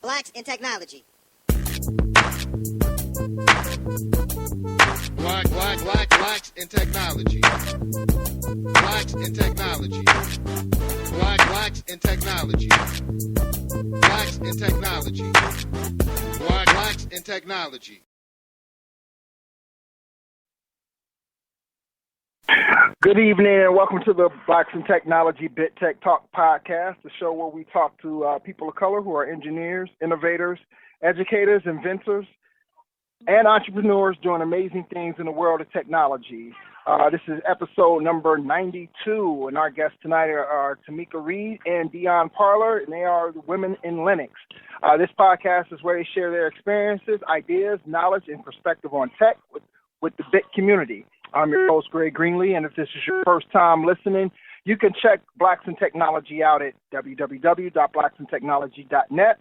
Blacks in Technology. Blacks in Technology. Blacks in Technology. Blacks in Technology. Blacks in Technology. Blacks in Technology. Good evening and welcome to the Blacks in Technology Bit Tech Talk podcast, the show where we talk to people of color who are engineers, innovators, educators, inventors, and entrepreneurs doing amazing things in the world of technology. This is episode number 92, and our guests tonight are Tameika Reed and Dionne Parler, and they are the women in Lenox. This podcast is where they share their experiences, ideas, knowledge, and perspective on tech with the Bit community. I'm your host, Greg Greenlee, and if this is your first time listening, you can check Blacks in Technology out at www.blacksintechnology.net.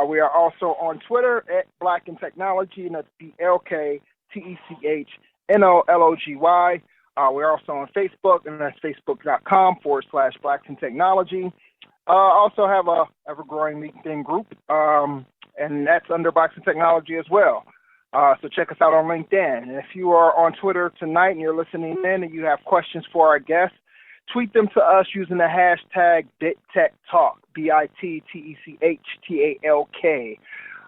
We are also on Twitter at Black in Technology, and that's BLKTECHNOLOGY. We're also on Facebook, and that's facebook.com/Blacks in Technology. Also have a ever-growing LinkedIn group, and that's under Blacks in Technology as well. So check us out on LinkedIn. And if you are on Twitter tonight and you're listening in and you have questions for our guests, tweet them to us using the hashtag BitTechTalk, BITTECHTALK.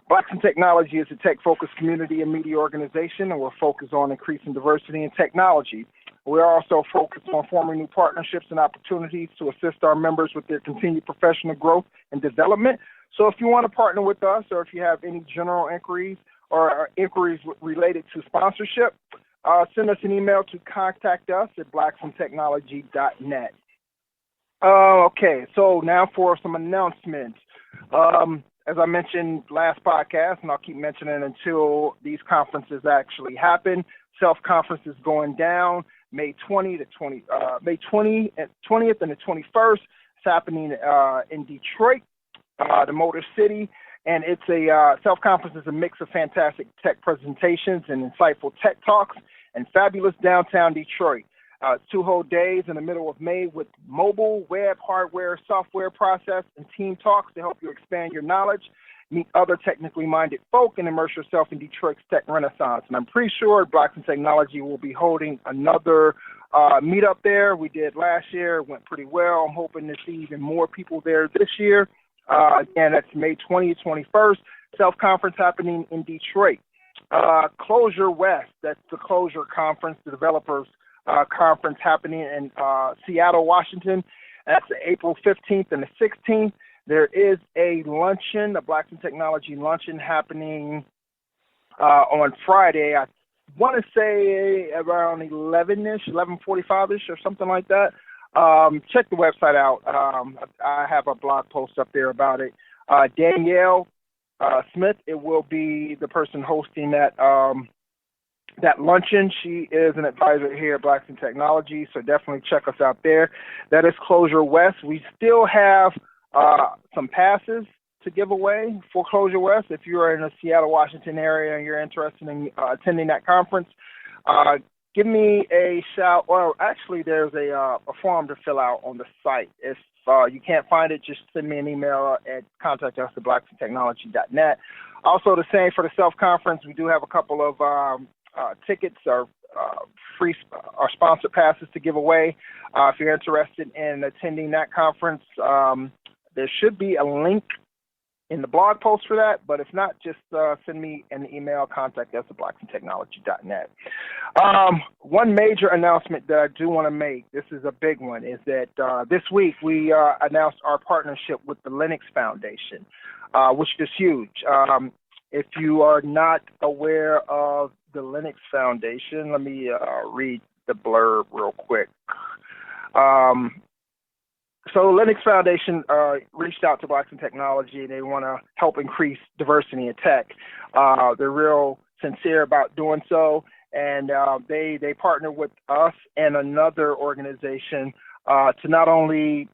Blacks in Technology is a tech-focused community and media organization, and we're focused on increasing diversity in technology. We're also focused on forming new partnerships and opportunities to assist our members with their continued professional growth and development. So if you want to partner with us, or if you have any general inquiries or inquiries related to sponsorship, send us an email to contact us at blacksintechnology.net. Okay, so now for some announcements. As I mentioned last podcast, and I'll keep mentioning it until these conferences actually happen, Self-Conference is going down May 20th and the 21st. It's happening in Detroit, the Motor City. And it's a Self-Conference is a mix of fantastic tech presentations and insightful tech talks and fabulous downtown Detroit. 2 whole days in the middle of May with mobile, web, hardware, software process, and team talks to help you expand your knowledge, meet other technically minded folk, and immerse yourself in Detroit's tech renaissance. And I'm pretty sure Blacks in Technology will be holding another meetup there. We did last year. It went pretty well. I'm hoping to see even more people there this year. Again, that's May 20th, 21st. Self-Conference happening in Detroit. Closure West, that's the Closure Conference, the developers conference happening in Seattle, Washington. That's April 15th and the 16th. There is a luncheon, a Blacks in Technology luncheon happening on Friday. I want to say around 11-ish, 11:45-ish or something like that. Check the website out. I have a blog post up there about it. Danielle Smith, it will be the person hosting that luncheon. She is an advisor here at Blacks in Technology, so definitely check us out there. That is Closure West. We still have some passes to give away for Closure West. If you are in the Seattle, Washington area and you're interested in attending that conference, give me a shout. Or actually, there's a form to fill out on the site. If you can't find it, just send me an email at contact us at blacksintechnology.net. Also, the same for the Self-Conference. We do have a couple of tickets or free or sponsored passes to give away. If you're interested in attending that conference, there should be a link in the blog post for that, but if not, just send me an email, contact us at blacksintechnology.net. One major announcement that I do want to make, this is a big one, is that this week we announced our partnership with the Lenox Foundation, which is huge. If you are not aware of the Lenox Foundation, let me read the blurb real quick. So Lenox Foundation reached out to Blacks in Technology. They want to help increase diversity in tech. They're real sincere about doing so, and they partner with us and another organization to not only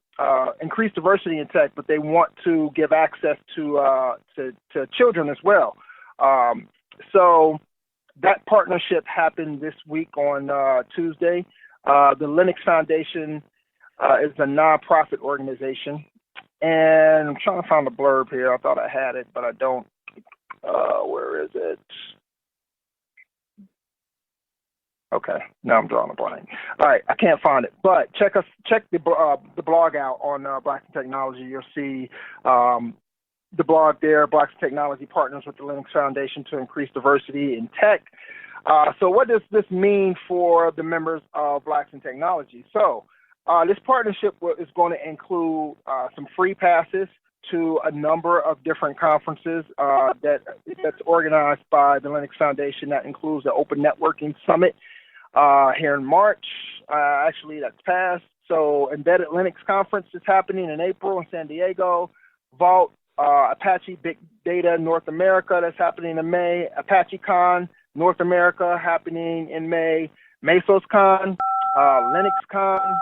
increase diversity in tech, but they want to give access to children as well. So that partnership happened this week on Tuesday. The Lenox Foundation is a nonprofit organization, And I'm trying to find the blurb here. I thought I had it, but I don't. Where is it? Okay, now I'm drawing a blank. All right, I can't find it, but check the blog out on Blacks in Technology. You'll see the blog there. Blacks in Technology partners with the Linux Foundation to increase diversity in tech. So what does this mean for the members of Blacks in Technology? So this partnership is going to include some free passes to a number of different conferences that's organized by the Linux Foundation. That includes the Open Networking Summit here in March. Actually, that's passed. So Embedded Linux Conference is happening in April in San Diego. Vault, Apache Big Data North America, that's happening in May. ApacheCon North America happening in May. MesosCon, LinuxCon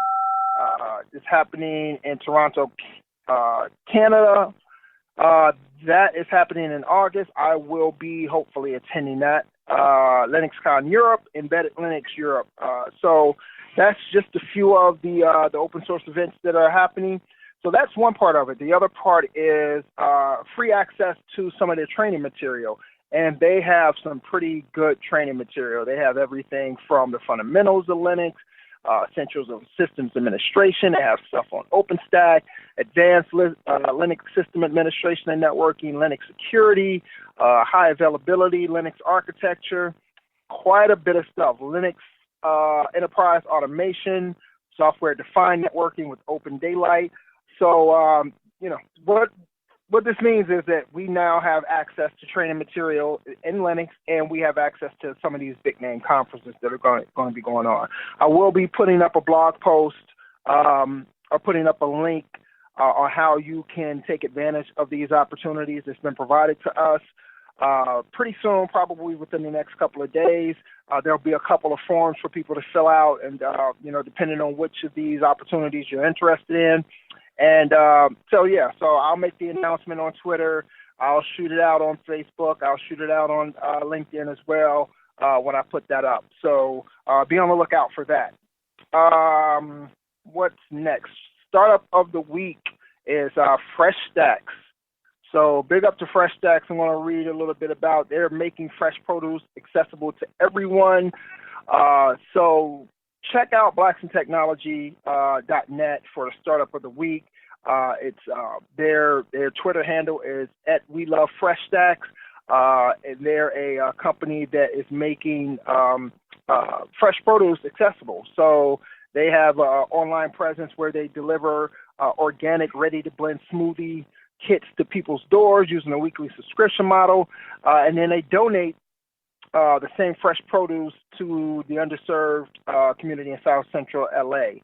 is happening in Toronto, Canada. That is happening in August. I will be hopefully attending that. LinuxCon Europe, Embedded Linux Europe. So that's just a few of the open source events that are happening. So that's one part of it. The other part is free access to some of their training material. And they have some pretty good training material. They have everything from the fundamentals of Linux, essentials of systems administration. They have stuff on OpenStack, advanced Linux system administration and networking, Linux security, high availability, Linux architecture, quite a bit of stuff. Linux enterprise automation, software-defined networking with Open Daylight. So, what this means is that we now have access to training material in Linux, and we have access to some of these big-name conferences that are going to be going on. I will be putting up a blog post or putting up a link on how you can take advantage of these opportunities that's been provided to us. Pretty soon, probably within the next couple of days, there'll be a couple of forms for people to fill out, and, depending on which of these opportunities you're interested in. And so I'll make the announcement on Twitter. I'll shoot it out on Facebook. I'll shoot it out on LinkedIn as well when I put that up. So be on the lookout for that. What's next? Startup of the week is Fresh Stacks. So big up to Fresh Stacks. I'm going to read a little bit about they're making fresh produce accessible to everyone. So check out blacksintechnology.net for the startup of the week. It's their Twitter handle is @WeLoveFreshStacks, and they're a company that is making fresh produce accessible. So they have an online presence where they deliver organic, ready-to-blend smoothie kits to people's doors using a weekly subscription model, and then they donate the same fresh produce to the underserved community in South Central LA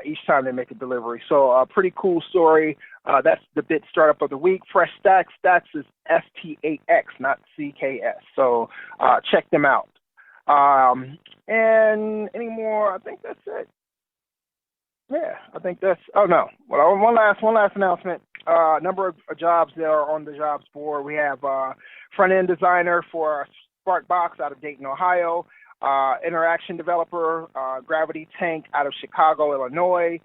each time they make a delivery. So a pretty cool story. That's the bit startup of the week. Fresh Stacks. Stacks is STAX, not CKS. So check them out. And any more? I think that's it. Yeah, I think that's. Oh no. Well, one last announcement. Number of jobs that are on the jobs board. We have front end designer for Sparkbox out of Dayton, Ohio. Interaction developer, Gravity Tank out of Chicago, Illinois.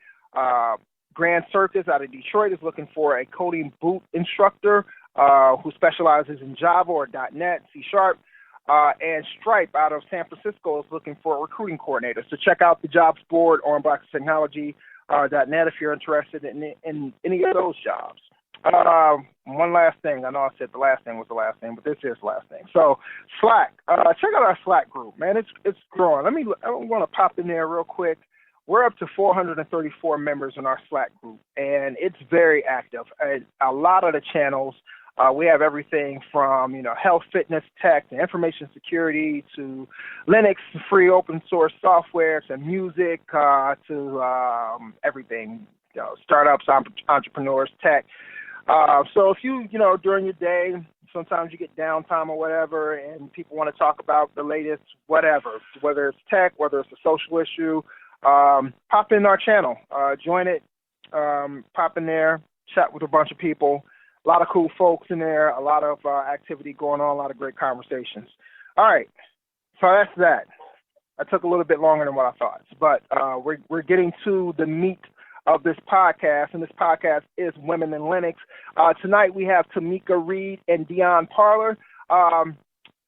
Grand Circus out of Detroit is looking for a coding boot instructor who specializes in Java or .NET, C#. And Stripe out of San Francisco is looking for a recruiting coordinator. So check out the jobs board on blacksintechnology.net if you're interested in any of those jobs. One last thing. I know I said the last thing was the last thing, but this is the last thing. So Slack, check out our Slack group, man. It's growing. I want to pop in there real quick. We're up to 434 members in our Slack group, and it's very active. A lot of the channels, we have everything from, health, fitness, tech, to information security, to Linux, free open source software, to music, to everything, startups, entrepreneurs, tech. So if you during your day, sometimes you get downtime or whatever, and people want to talk about the latest whatever, whether it's tech, whether it's a social issue, pop in our channel, join it, pop in there, chat with a bunch of people. A lot of cool folks in there, a lot of activity going on, a lot of great conversations. All right, so that's that. I took a little bit longer than what I thought, but we're getting to the meat of this podcast, and this podcast is Women in Linux. Tonight we have Tameika Reed and Dionne Parler on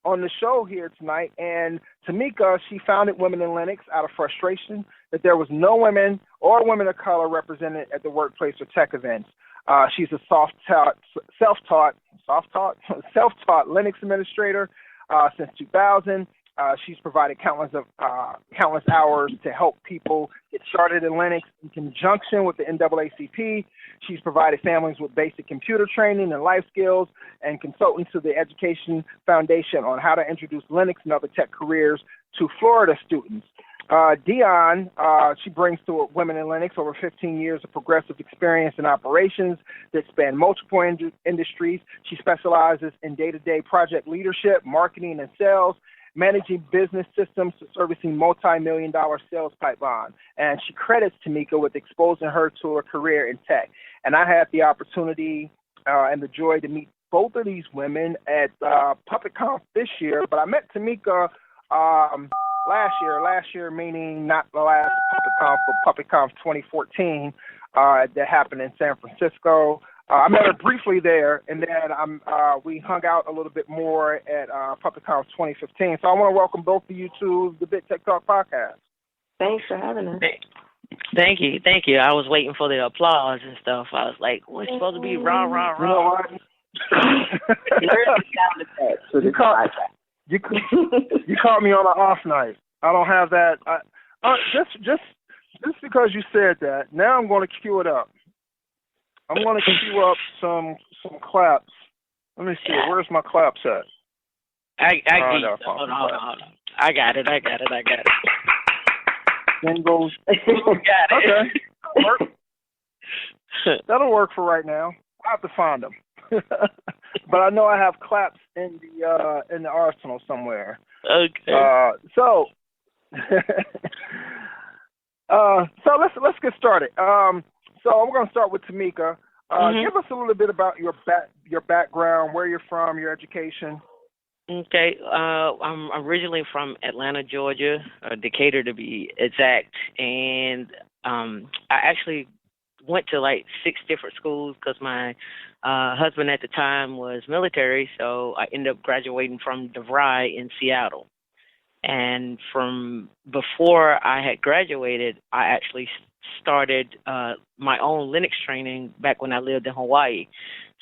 the show here tonight. And Tameika, she founded Women in Linux out of frustration that there was no women or women of color represented at the workplace or tech events. She's a self-taught Linux administrator since 2000. She's provided countless hours to help people get started in Linux in conjunction with the NAACP. She's provided families with basic computer training and life skills and consulting to the Education Foundation on how to introduce Linux and other tech careers to Florida students. Dionne, she brings to Women in Linux over 15 years of progressive experience in operations that span multiple industries. She specializes in day-to-day project leadership, marketing, and sales, managing business systems to servicing multi-million-dollar sales pipeline. And she credits Tameika with exposing her to a career in tech. And I had the opportunity and the joy to meet both of these women at PuppetConf this year, but I met Tameika last year meaning not the last PuppetConf, but PuppetConf 2014 that happened in San Francisco. I met her briefly there, and then we hung out a little bit more at PuppetConf 2015. So I want to welcome both of you to the Big Tech Talk podcast. Thanks for having us. Thank you. I was waiting for the applause and stuff. I was like, what's supposed to be rah, rah, rah? You know what? You caught me on an off night. I don't have that. Just because you said that, now I'm going to cue it up. I'm going to cue up some claps. Let me see. Where's my claps at? Hold on. I got it. Jingles. Got it. Okay. That'll work for right now. I have to find them. But I know I have claps in the arsenal somewhere. Okay. So let's get started. So I'm going to start with Tameika. Give us a little bit about your background, where you're from, your education. Okay. I'm originally from Atlanta, Georgia, Decatur to be exact, and I actually went to like 6 different schools because my husband at the time was military, so I ended up graduating from DeVry in Seattle. And from before I had graduated, I actually started my own Linux training back when I lived in Hawaii.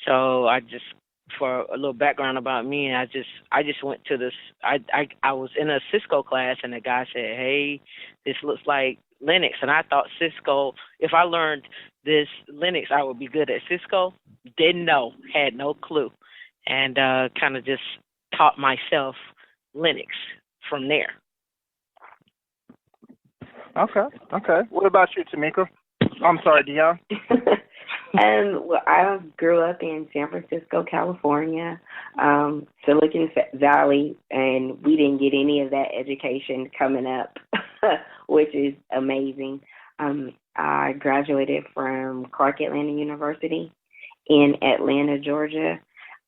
So for a little background about me, I just went to this. I was in a Cisco class, and the guy said, "Hey, this looks like Linux," and I thought Cisco. If I learned this Linux, I would be good at Cisco. Didn't know, had no clue, and kind of just taught myself Linux from there. Okay. What about you, Tameika? I'm sorry, Dionne. Well, I grew up in San Francisco, California, Silicon Valley, and we didn't get any of that education coming up, which is amazing. I graduated from Clark Atlanta University in Atlanta, Georgia,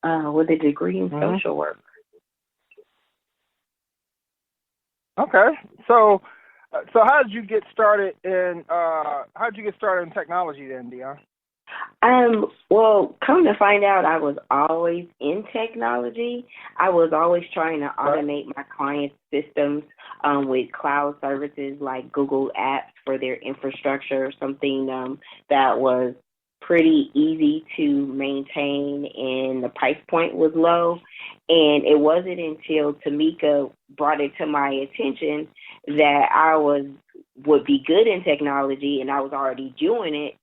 with a degree in social work. Okay, so how did you get started in technology then, Dionne? Well, come to find out, I was always in technology. I was always trying to automate my clients' systems with cloud services like Google Apps for their infrastructure, something that was pretty easy to maintain and the price point was low. And it wasn't until Tameika brought it to my attention that I would be good in technology, and I was already doing it.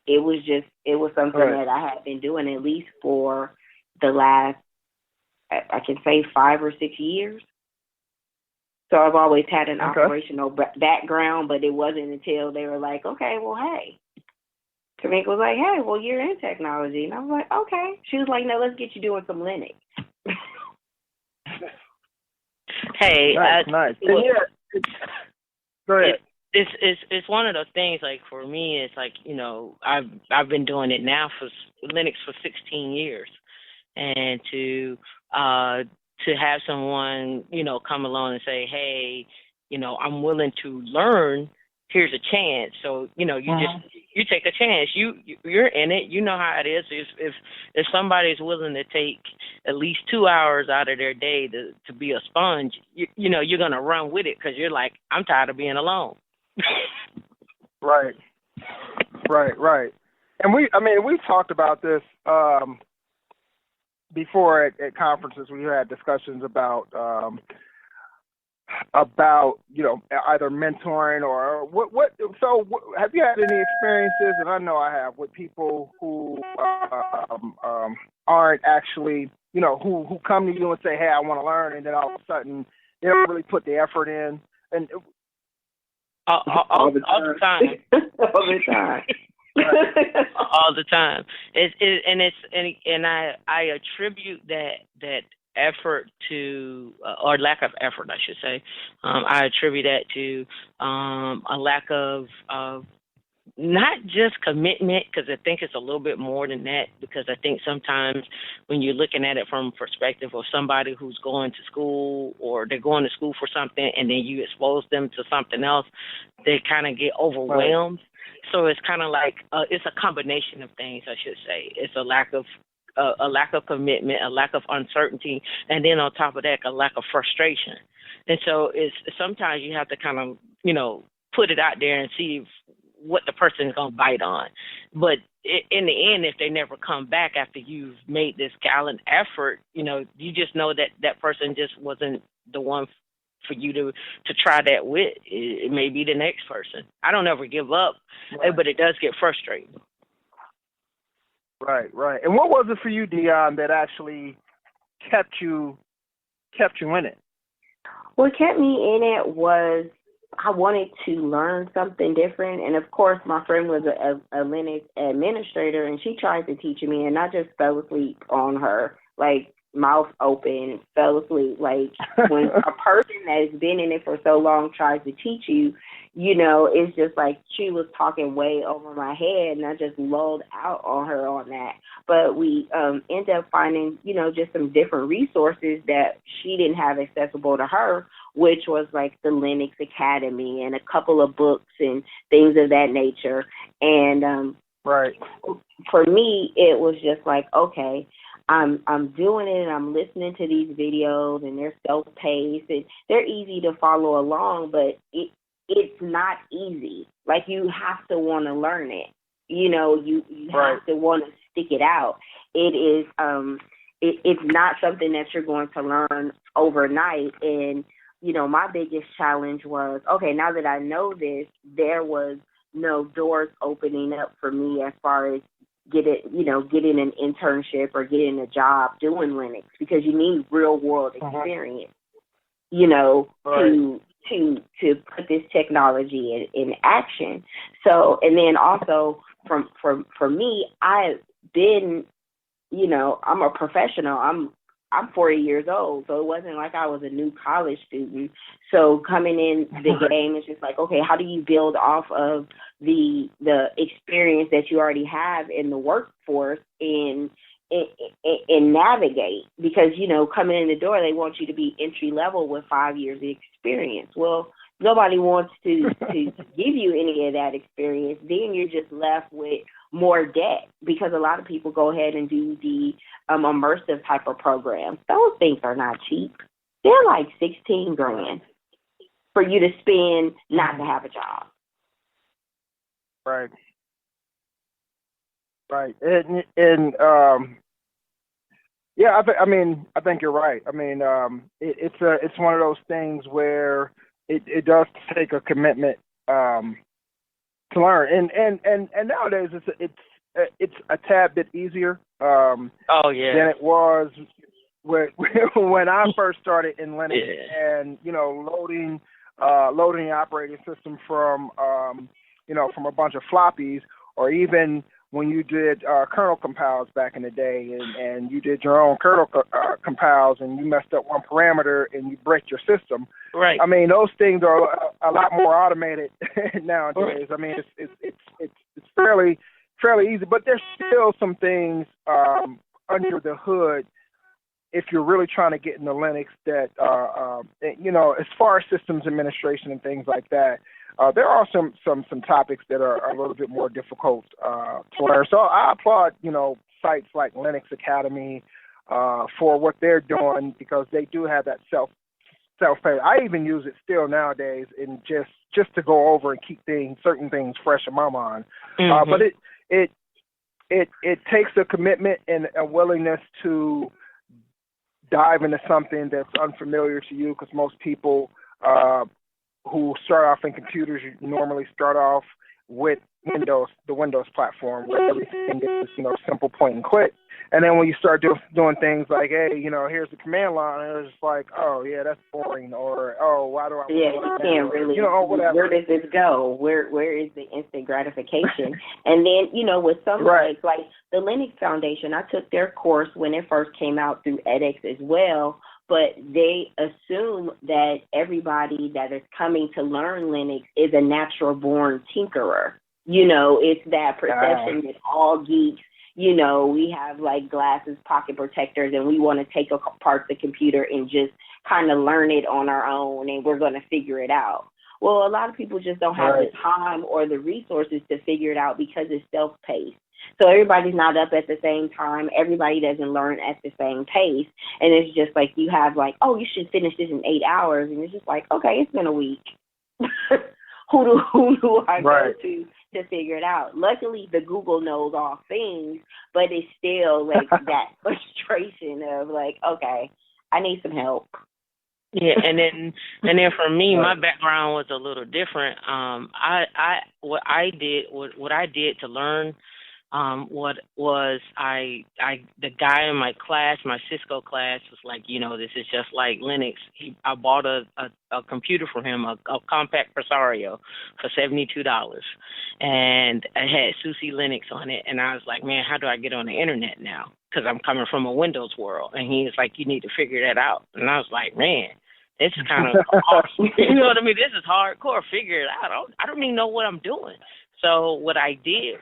It was something that I had been doing at least for the last, I can say 5 or 6 years. So I've always had an operational background, but it wasn't until they were like, okay, well, hey. Tameika was like, hey, well, you're in technology. And I was like, okay. She was like, no, let's get you doing some Linux. Hey. Nice. Go ahead. It's one of those things, like, for me, it's like, I've been doing it now for Linux for 16 years. And to have someone, come along and say, hey, I'm willing to learn here's a chance. So, you know, you take a chance. You're in it. You know how it is. If somebody's willing to take at least 2 hours out of their day to be a sponge, you know, you're going to run with it because you're like, I'm tired of being alone. Right. And we've talked about this before at conferences. We had discussions about you know, either mentoring or what. So have you had any experiences? And I know I have, with people who aren't actually, you know, who come to you and say, hey, I want to learn, and then all of a sudden they don't really put the effort in. And all the time. All the time. All the time. And I attribute that effort to, or lack of effort, I should say. I attribute that to a lack of not just commitment, because I think it's a little bit more than that, because I think sometimes when you're looking at it from a perspective of somebody who's going to school, or they're going to school for something, and then you expose them to something else, they kind of get overwhelmed. Right. So it's kind of like, it's a combination of things, I should say. It's a lack of commitment, a lack of uncertainty, and then on top of that, a lack of frustration. And so it's sometimes you have to kind of, you know, put it out there and see what the person is going to bite on. But in the end, if they never come back after you've made this gallant effort, you know, you just know that person just wasn't the one for you to try that with. It may be the next person. I don't ever give up, right, but it does get frustrating. Right. And what was it for you, Dionne, that actually kept you in it? What kept me in it was I wanted to learn something different. And, of course, my friend was a Lenox administrator, and she tried to teach me, and I just fell asleep on her, like, mouth open, fell asleep. Like, when a person that has been in it for so long tries to teach you, you know, it's just like she was talking way over my head, and I just lulled out on her on that. But we ended up finding, you know, just some different resources that she didn't have accessible to her, which was like the Lenox Academy and a couple of books and things of that nature. And right, for me, it was just like, okay, I'm doing it, and I'm listening to these videos, and they're self-paced, and they're easy to follow along, but it's not easy. Like, you have to want to learn it. You know, you right, have to want to stick it out. It is it's not something that you're going to learn overnight. And, you know, my biggest challenge was, okay, now that I know this, there was no doors opening up for me as far as getting an internship or getting a job doing Lenox, because you need real world experience, you know, right, to put this technology in action. So, and then also for me, I've been, you know, I'm a professional. I'm 40 years old, so it wasn't like I was a new college student. So coming in the game, it's just like, okay, how do you build off of the experience that you already have in the workforce and navigate? Because, you know, coming in the door, they want you to be entry level with 5 years of experience. Well, nobody wants to give you any of that experience. Then you're just left with more debt, because a lot of people go ahead and do the immersive type of programs. Those things are not cheap. They're like $16,000 for you to spend not to have a job. Right. And yeah, I think you're right. I mean, it's one of those things where it does take a commitment to learn, and nowadays it's a tad bit easier. Than it was when I first started in Lenox, and, you know, loading the operating system from from a bunch of floppies, or even when you did kernel compiles back in the day, and you did your own kernel compiles, and you messed up one parameter and you break your system. Right. I mean, those things are a lot more automated nowadays. Right. I mean, it's fairly easy, but there's still some things under the hood if you're really trying to get into Linux, that as far as systems administration and things like that, there are some topics that are a little bit more difficult to learn. So I applaud sites like Linux Academy for what they're doing, because they do have that self-pay. I even use it still nowadays, and just to go over and keep certain things fresh in my mind. But it takes a commitment and a willingness to dive into something that's unfamiliar to you, because most people who start off in computers normally start off with the Windows platform, where everything is simple point and click. And then when you start doing things like, hey, here's the command line, and it's like, oh yeah, that's boring, or oh, why do I? Yeah, you can't really. Whatever. Where does this go? Where is the instant gratification? And then with some sites like the Linux Foundation, I took their course when it first came out through edX as well. But they assume that everybody that is coming to learn Linux is a natural-born tinkerer. It's that perception that all geeks, we have like glasses, pocket protectors, and we want to take apart the computer and just kind of learn it on our own, and we're going to figure it out. Well, a lot of people just don't have the time or the resources to figure it out, because it's self-paced. So everybody's not up at the same time. Everybody doesn't learn at the same pace. And it's just like you have like, oh, you should finish this in 8 hours. And it's just like, okay, it's been a week. Who do I go to figure it out? Luckily, the Google knows all things, but it's still like that frustration of like, okay, I need some help. Yeah, and then for me, my background was a little different. What I did to learn. The guy in my class, my Cisco class, was like, this is just like Linux. I bought a computer for him, a compact Presario for $72, and it had SUSE Linux on it. And I was like, man, how do I get on the internet now? Because I'm coming from a Windows world. And he was like, you need to figure that out. And I was like, man, it's kind of hard. You know what I mean? This is hardcore. Figure it out. I don't even know what I'm doing. So what I did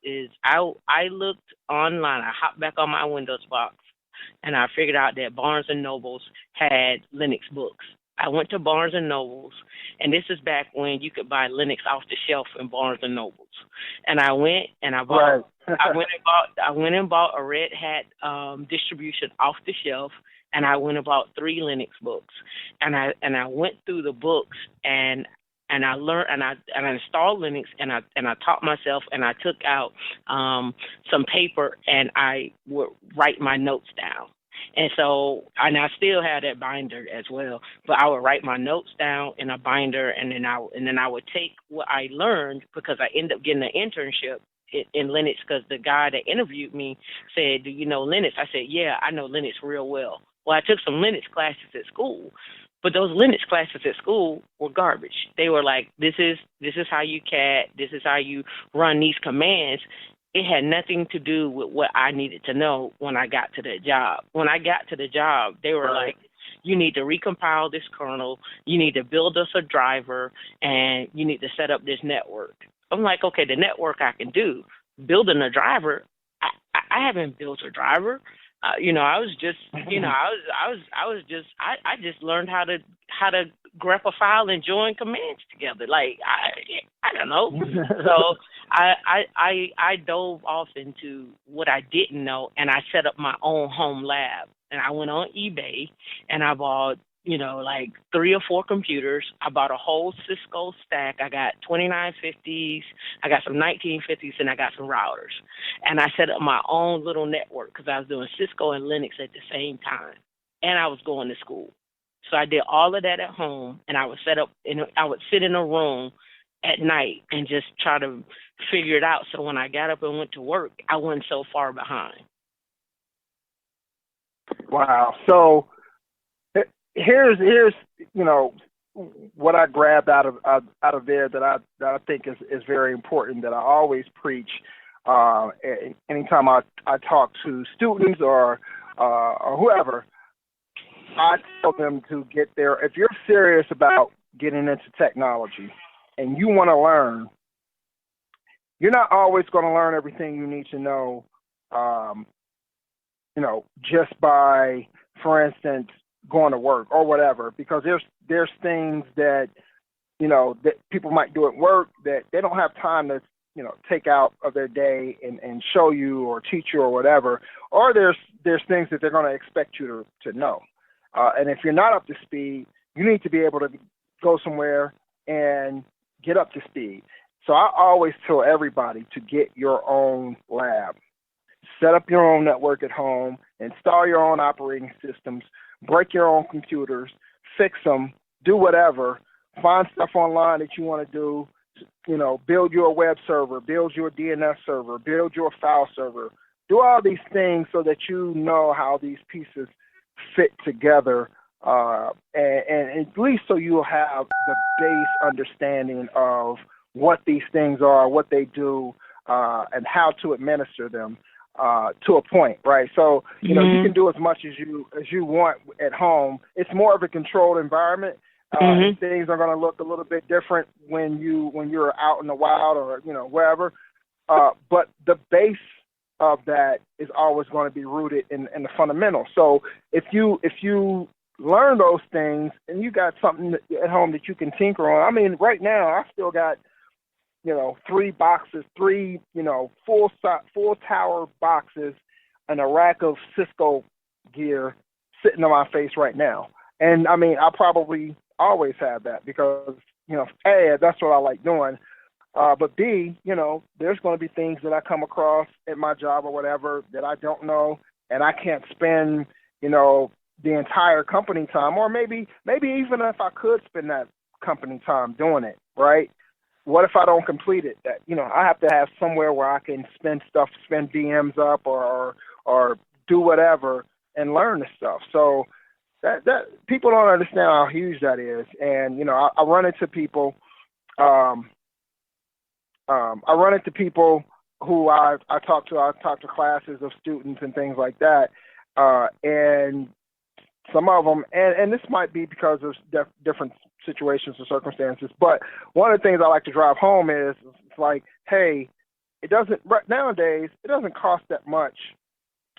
is I looked online. I hopped back on my Windows box, and I figured out that Barnes & Nobles had Linux books. I went to Barnes & Nobles, and this is back when you could buy Linux off the shelf in Barnes & Nobles. And I went and I bought. I went and bought a Red Hat distribution off the shelf, and I went and bought 3 Linux books. And I went through the books, and I learned, and I installed Linux, and I taught myself, and I took out some paper, and I would write my notes down. And so, and I still had that binder as well, but I would write my notes down in a binder, and then I would take what I learned, because I ended up getting an internship in Linux, because the guy that interviewed me said, do you know Linux? I said, yeah, I know Linux real well. Well, I took some Linux classes at school. But those Linux classes at school were garbage. They were like, this is how you cat, this is how you run these commands. It had nothing to do with what I needed to know when I got to the job. When I got to the job, they were like, you need to recompile this kernel, you need to build us a driver, and you need to set up this network. I'm like, okay, the network I can do. Building a driver, I haven't built a driver. I just learned how to grep a file and join commands together. Like I don't know. So I dove off into what I didn't know, and I set up my own home lab. And I went on eBay and I bought, like 3 or 4 computers. I bought a whole Cisco stack. I got 2950s, I got some 1950s, and I got some routers. And I set up my own little network, because I was doing Cisco and Linux at the same time. And I was going to school. So I did all of that at home, and I would I would sit in a room at night and just try to figure it out. So when I got up and went to work, I wasn't so far behind. Wow. So here's what I grabbed out of there that I think is very important, that I always preach anytime I talk to students or whoever. I tell them to get there. If you're serious about getting into technology and you want to learn, you're not always going to learn everything you need to know, just by for instance, going to work or whatever, because there's things that, that people might do at work that they don't have time to, take out of their day and show you or teach you or whatever. Or there's things that they're going to expect you to know. And if you're not up to speed, you need to be able to go somewhere and get up to speed. So I always tell everybody to get your own lab. Set up your own network at home, install your own operating systems, break your own computers, fix them, do whatever, find stuff online that you want to do, build your web server, build your DNS server, build your file server, do all these things so that you know how these pieces fit together, and at least so you'll have the base understanding of what these things are, what they do, and how to administer them to a point, right? So, you can do as much as you want at home. It's more of a controlled environment. Things are going to look a little bit different when you're out in the wild or wherever. But the base of that is always going to be rooted in the fundamentals. So if you learn those things and you got something at home that you can tinker on. I mean, right now I still got 3 boxes, full tower boxes, and a rack of Cisco gear sitting on my face right now. And I mean, I probably always have that because, A, that's what I like doing. But B, there's going to be things that I come across at my job or whatever that I don't know, and I can't spend, the entire company time, or maybe even if I could spend that company time doing it, right? What if I don't complete it? That, I have to have somewhere where I can spend VMs up or do whatever and learn the stuff. So that people don't understand how huge that is. And, I run into people, who I talk to classes of students and things like that. And some of them, and this might be because of different situations or circumstances, but one of the things I like to drive home is it's like, hey, nowadays it doesn't cost that much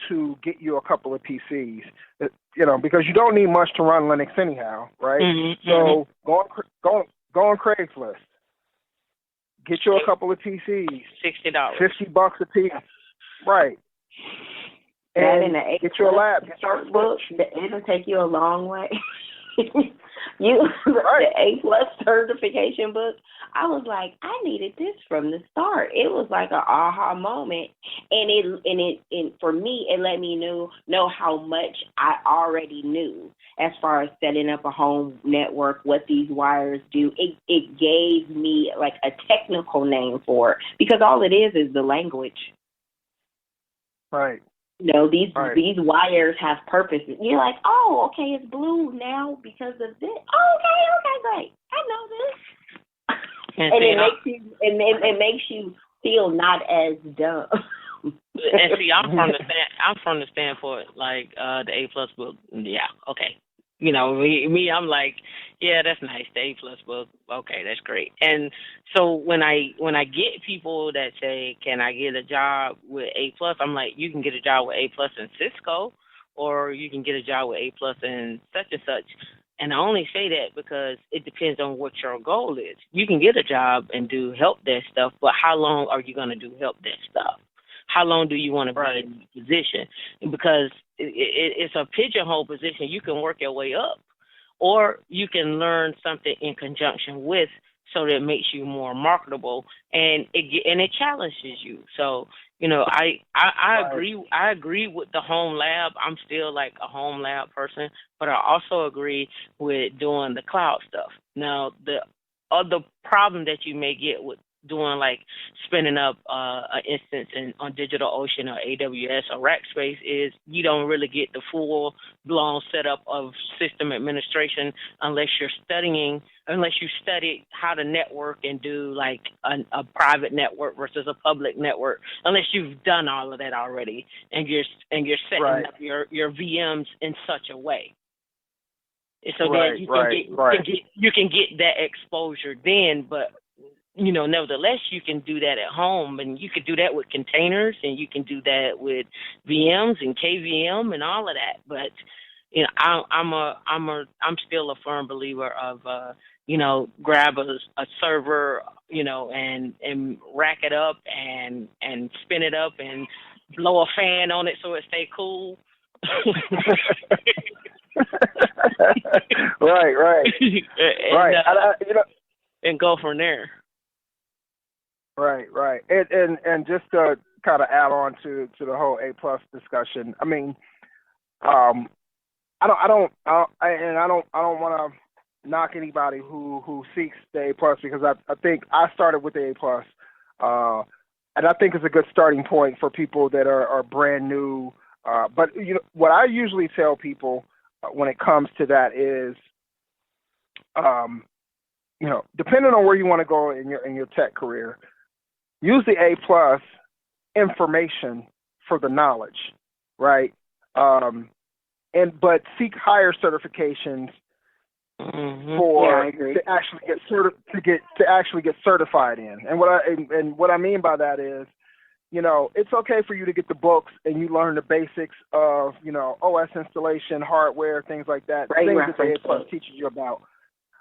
to get you a couple of PCs, because you don't need much to run Linux anyhow, right? So go on Craigslist, get you a couple of PCs, $60, $50 a piece, right? And get your lab. Book, it'll take you a long way. The A+ certification book, I was like, I needed this from the start. It was like an aha moment, and it for me, it let me know how much I already knew as far as setting up a home network, what these wires do. It gave me like a technical name for it, because all it is the language. Right. These wires have purposes. You're like, oh, okay, it's blue now because of this. Oh, okay, great. I know this. And it makes you feel not as dumb. And see, I'm from the standpoint like the A+ book. Yeah, okay. Me, I'm like, yeah, that's nice. The A+ book, okay, that's great. And so when I get people that say, can I get a job with A+, I'm like, you can get a job with A+ in Cisco, or you can get a job with A+ in such and such. And I only say that because it depends on what your goal is. You can get a job and do help desk stuff, but how long are you going to do help desk stuff? How long do you want to be in the position? Because it's a pigeonhole position. You can work your way up, or you can learn something in conjunction with, so that it makes you more marketable, and it challenges you. So, I agree. I agree with the home lab. I'm still like a home lab person, but I also agree with doing the cloud stuff. Now, the other problem that you may get with doing like spinning up an instance on DigitalOcean or AWS or Rackspace is you don't really get the full blown setup of system administration unless you study how to network and do like a private network versus a public network, unless you've done all of that already and you're setting up your VMs in such a way. So then you can get that exposure then, but nevertheless, you can do that at home, and you could do that with containers, and you can do that with VMs and KVM and all of that. But I'm still a firm believer of grab a server, and rack it up and spin it up and blow a fan on it so it stay cool. Right. And, right. And go from there. Right. And just to kind of add on to the whole A+ discussion, I mean, I don't want to knock anybody who seeks the A+ because I think I started with the A+, and I think it's a good starting point for people that are brand new. But what I usually tell people when it comes to that is, depending on where you want to go in your tech career, use the A+ information for the knowledge, right? But seek higher certifications to actually get certified in. And what I mean by that is, it's okay for you to get the books and you learn the basics of, OS installation, hardware, things like that, things that the A+ teaches you about.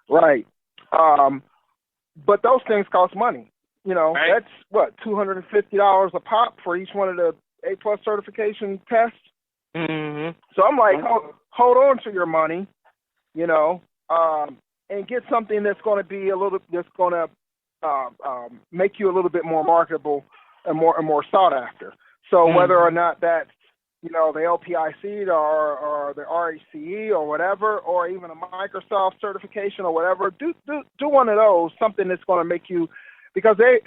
Right. But those things cost money. Right. That's what, $250 a pop for each one of the A+ certification tests. Mm-hmm. So I'm like, hold on to your money, and get something that's going to make you a little bit more marketable and more sought after. So whether or not that's, the LPIC or the RECE or whatever, or even a Microsoft certification or whatever, do one of those, something that's going to make you, because A+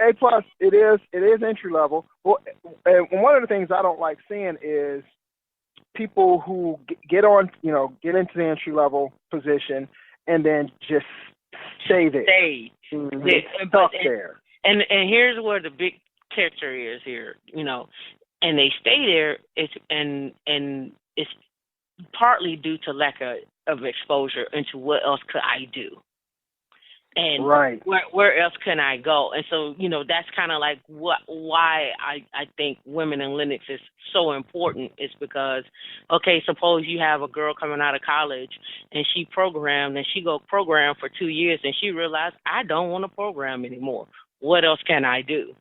it is entry level. Well, and one of the things I don't like seeing is people who get into the entry level position and then just stay there. Stuck there. And here's where the big catcher is here, and they stay there. It's partly due to lack of exposure into what else could I do. And right. where else can I go? And so, that's kind of like why I think women in Linux is so important is because, okay, suppose you have a girl coming out of college and she programmed and she go program for 2 years and she realized, I don't want to program anymore. What else can I do?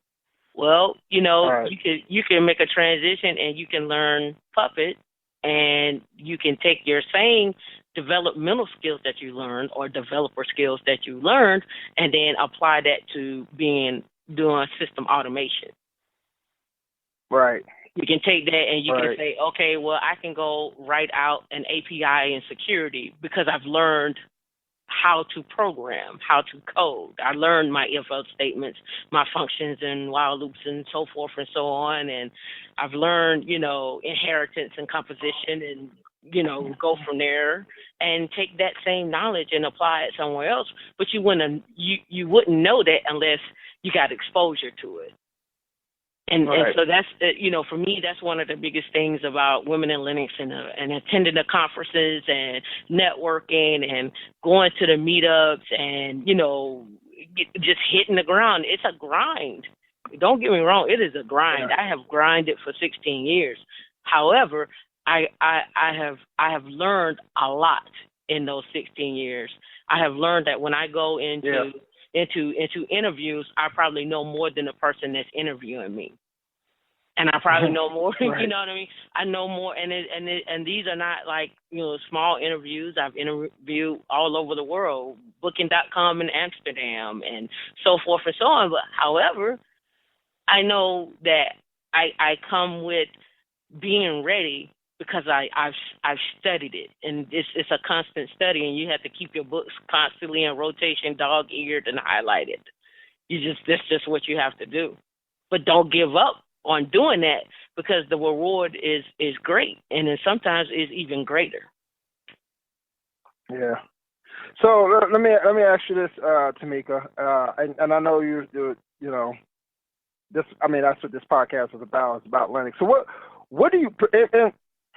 Well, right. you can make a transition and you can learn Puppet, and you can take your same developmental skills that you learned or developer skills that you learned and then apply that to doing system automation. Right. You can take that and you right. can say, okay, well, I can go write out an API in security because I've learned how to program, how to code. I learned my if-else statements, my functions and while loops and so forth and so on. And I've learned, inheritance and composition and, go from there and take that same knowledge and apply it somewhere else. But you wouldn't know that unless you got exposure to it. And so that's, for me, that's one of the biggest things about women in Linux and attending the conferences and networking and going to the meetups and, just hitting the ground. It's a grind. Don't get me wrong. It is a grind. Yeah. I have grinded for 16 years. However, I have learned a lot in those 16 years. I have learned that when I go into interviews, I probably know more than the person that's interviewing me. And I probably know more, right. You know what I mean? I know more, and these are not like, small interviews. I've interviewed all over the world, Booking.com in Amsterdam and so forth and so on. But however, I know that I come with being ready because I've studied it, and it's a constant study, and you have to keep your books constantly in rotation, dog-eared and highlighted. That's just what you have to do. But don't give up on doing that because the reward is great, and then sometimes is even greater. Yeah. So let me ask you this, Tameika, and I know you this. I mean, that's what this podcast is about. It's about Linux. So what do you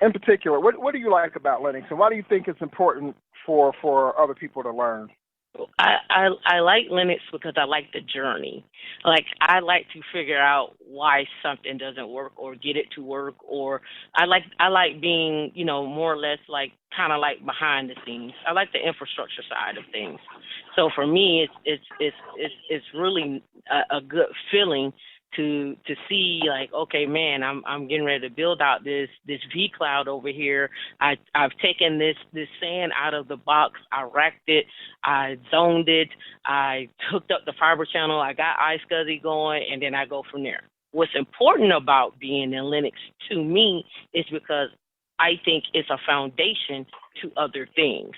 in particular? What do you like about Linux, and why do you think it's important for other people to learn? I like Linux because I like the journey. Like I like to figure out why something doesn't work or get it to work, or I like being, more or less like kind of like behind the scenes. I like the infrastructure side of things. So for me, it's really a good feeling to see like, okay, man, I'm getting ready to build out this V cloud over here. I've taken this sand out of the box. I racked it. I zoned it. I hooked up the fiber channel. I got iSCSI going, and then I go from there. What's important about being in Linux to me is because I think it's a foundation to other things.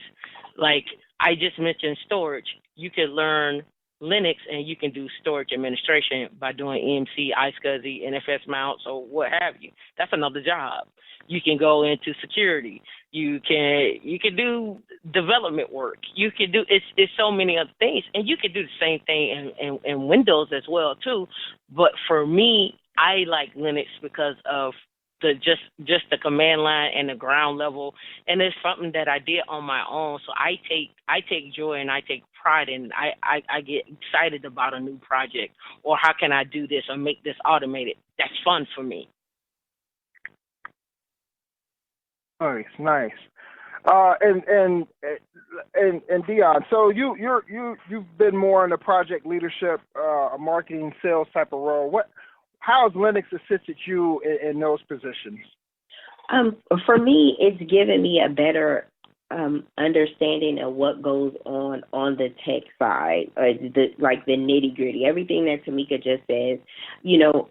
Like I just mentioned storage. You could learn Linux and you can do storage administration by doing EMC, iSCSI, NFS mounts, or what have you. That's another job. You can go into security. You can do development work. You can do it's so many other things, and you can do the same thing in Windows as well too. But for me, I like Linux because of the just the command line and the ground level, and it's something that I did on my own. So I take joy and I take pride in. I get excited about a new project, or how can I do this or make this automated. That's fun for me. Nice. And Dionne, so you've been more in the project leadership, a marketing, sales type of role. How has Linux assisted you in those positions? For me, it's given me a better understanding of what goes on the tech side, the nitty gritty, everything that Tameika just says.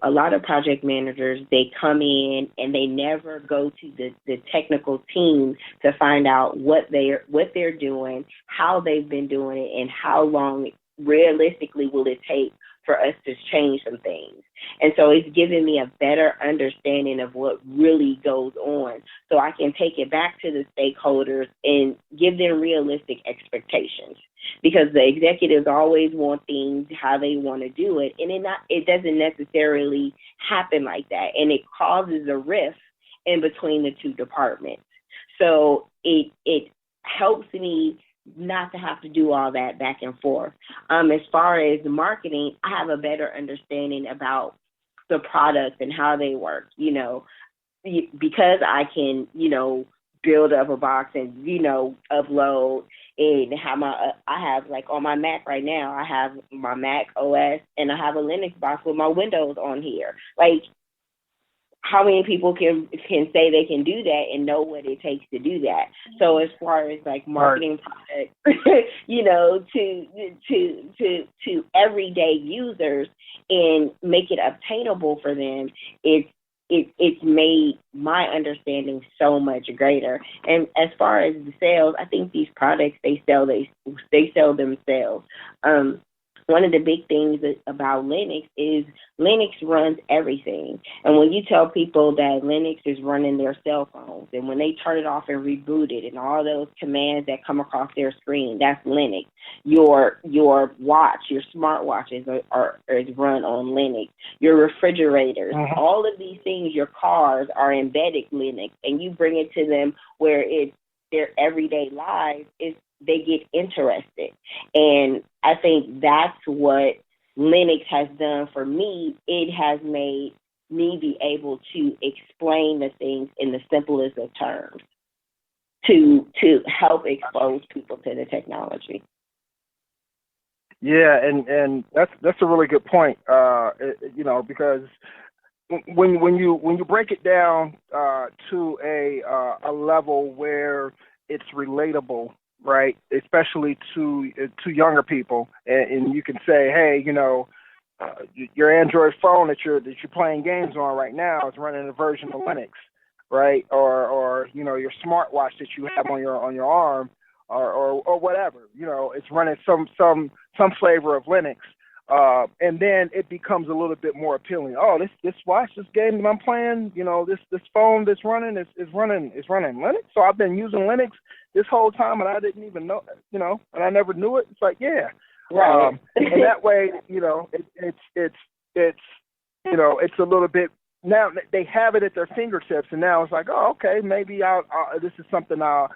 A lot of project managers, they come in and they never go to the technical team to find out what they're doing, how they've been doing it, and how long realistically will it take for us to change some things. And so it's given me a better understanding of what really goes on, so I can take it back to the stakeholders and give them realistic expectations, because the executives always want things how they want to do it, and it doesn't necessarily happen like that, and it causes a rift in between the two departments. So it helps me not to have to do all that back and forth. As far as the marketing, I have a better understanding about the products and how they work, because I can, build up a box and, upload and have I have like on my Mac right now, I have my Mac OS and I have a Linux box with my Windows on here. Like, how many people can say they can do that and know what it takes to do that? So as far as like marketing products, to everyday users and make it obtainable for them, it's made my understanding so much greater. And as far as the sales, I think these products they sell themselves. One of the big things about Linux is Linux runs everything. And when you tell people that Linux is running their cell phones, and when they turn it off and reboot it and all those commands that come across their screen, that's Linux. Your watch, your smartwatches is run on Linux. Your refrigerators, all of these things, your cars are embedded Linux, and you bring it to them where it's their everyday lives, they get interested. And I think that's what Linux has done for me. It has made me be able to explain the things in the simplest of terms to help expose people to the technology. Yeah, and that's a really good point. Because when you break it down to a level where it's relatable, right? Especially to younger people, and you can say, hey, your Android phone that you're playing games on right now is running a version of Linux, right? Or your smartwatch that you have on your arm, or whatever, it's running some flavor of Linux. And then it becomes a little bit more appealing. Oh, this watch, this game that I'm playing, this phone that's running is running Linux. So I've been using Linux this whole time, and I didn't even know, and I never knew it. It's like, yeah, right. And that way, it's a little bit. Now they have it at their fingertips, and now it's like, oh, okay, maybe this is something I'll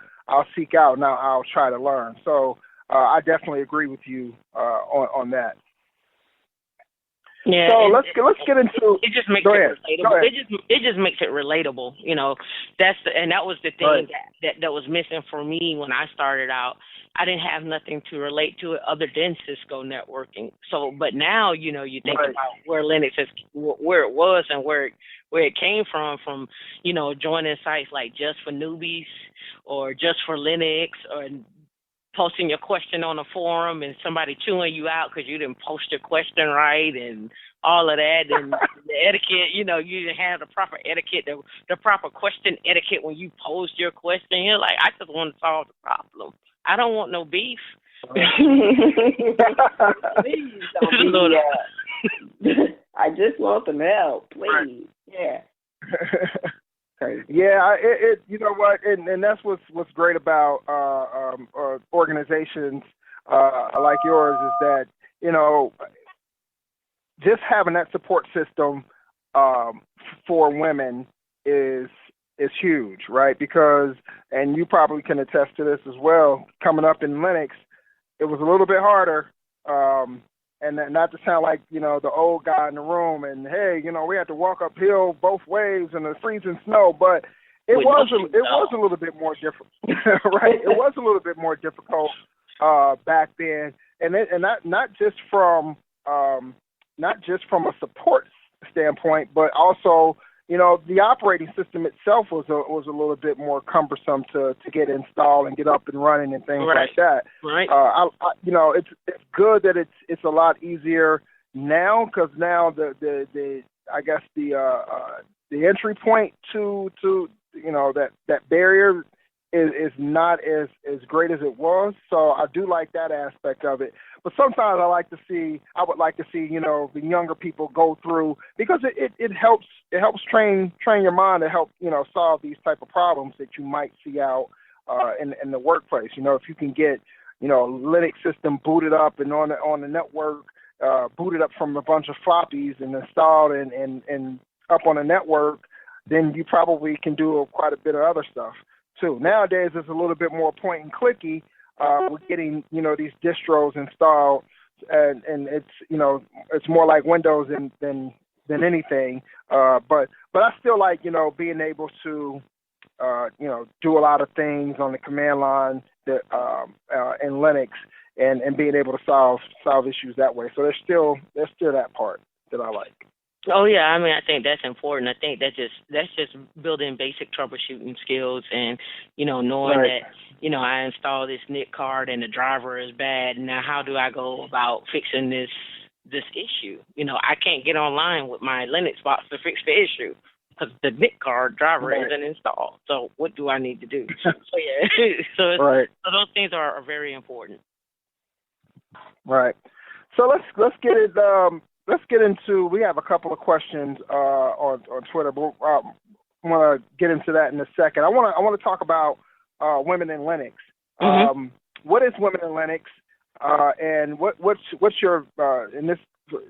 seek out. Now I'll try to learn. So I definitely agree with you on that. Yeah. So let's get into. It just makes go it ahead. relatable. It just makes it relatable. That was the thing Right. that was missing for me when I started out. I didn't have nothing to relate to it other than Cisco networking. So, but now you think Right. about where Linux is, where it was, and where it came from joining sites like Just for Newbies or Just for Linux, or posting your question on a forum and somebody chewing you out because you didn't post your question right and all of that, and the etiquette, you didn't have the proper etiquette, the proper question etiquette when you pose your question. You're like, I just want to solve the problem. I don't want no beef. Please don't be. I just want some help, please. Right. Yeah. Yeah, it you know what, and that's what's great about organizations like yours is that just having that support system for women is huge, right? Because, and you probably can attest to this as well, coming up in Lenox, it was a little bit harder. And not to sound like, the old guy in the room and, hey, we had to walk uphill both ways in the freezing snow, but it was a little bit more difficult, right? It was a little bit more difficult back then. And not just from a support standpoint, but also, the operating system itself was a little bit more cumbersome to get installed and get up and running and things like that. Right. It's good that it's a lot easier now, because now the entry point to that barrier is not as great as it was. So I do like that aspect of it. But sometimes I would like to see, the younger people go through, because it helps train your mind to help, solve these type of problems that you might see out in the workplace. If you can get, Linux system booted up and on the network, booted up from a bunch of floppies and installed and up on the network, then you probably can do quite a bit of other stuff too. Nowadays, it's a little bit more point and clicky. We're getting, these distros installed, and it's more like Windows than anything. But I still like, being able to, do a lot of things on the command line that in Linux, and being able to solve issues that way. So there's still that part that I like. Oh yeah, I think that's important. I think that's just building basic troubleshooting skills, and knowing that I installed this NIC card and the driver is bad. Now how do I go about fixing this issue? I can't get online with my Linux box to fix the issue because the NIC card driver isn't installed. So what do I need to do? So yeah, so those things are very important. Right. So let's get it. Let's get into. We have a couple of questions on Twitter, but I want to get into that in a second. I want to talk about women in Linux. Mm-hmm. What is women in Linux, and what's your and this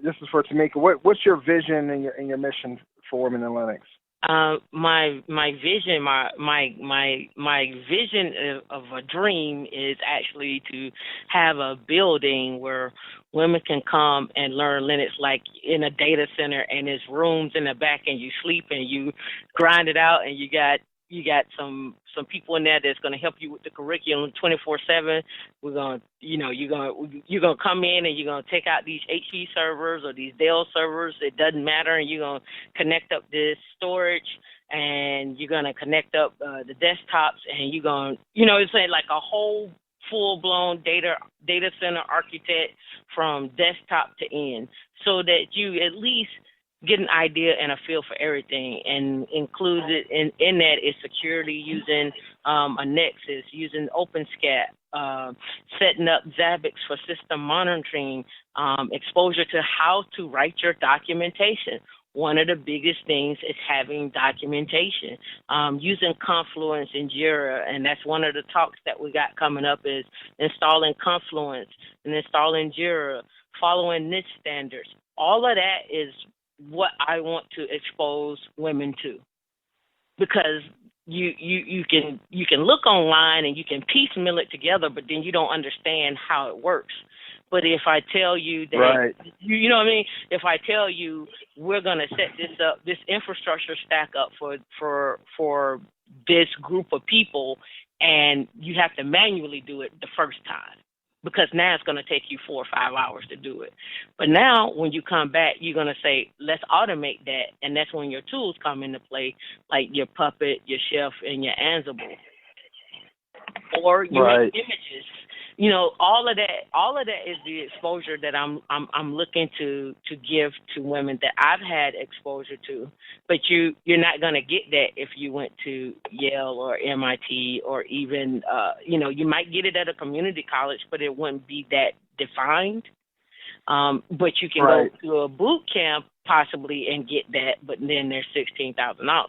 is for Tameika. What's your vision and your mission for women in Linux? My vision, my vision of a dream is actually to have a building where women can come and learn Linux, like in a data center, and there's rooms in the back, and you sleep and you grind it out, and you got some people in there that's going to help you with the curriculum 24/7. We're going to, you're going to come in and you're going to take out these HP servers or these Dell servers. It doesn't matter. And you're going to connect up this storage, and you're going to connect up the desktops, and you're going to, it's like a whole full-blown data center architect from desktop to end, so that you at least get an idea and a feel for everything. And included in that is security, using a Nexus, using OpenSCAT, setting up Zabbix for system monitoring, exposure to how to write your documentation. One of the biggest things is having documentation, using Confluence and Jira, and that's one of the talks that we got coming up, is installing Confluence and installing Jira, following NIST standards. All of that is what I want to expose women to, because you can look online and you can piecemeal it together, but then you don't understand how it works. But if I tell you that, right. you know what I mean? If I tell you we're going to set this up, this infrastructure stack up for this group of people, and you have to manually do it the first time, because now it's going to take you 4 or 5 hours to do it. But now when you come back, you're going to say, let's automate that, and that's when your tools come into play, like your Puppet, your Chef, and your Ansible. Or you make images. You know, all of that is the exposure that I'm looking to give to women that I've had exposure to. But you're not going to get that if you went to Yale or MIT, or even you might get it at a community college, but it wouldn't be that defined. But you can go to a boot camp possibly and get that, but then there's $16,000.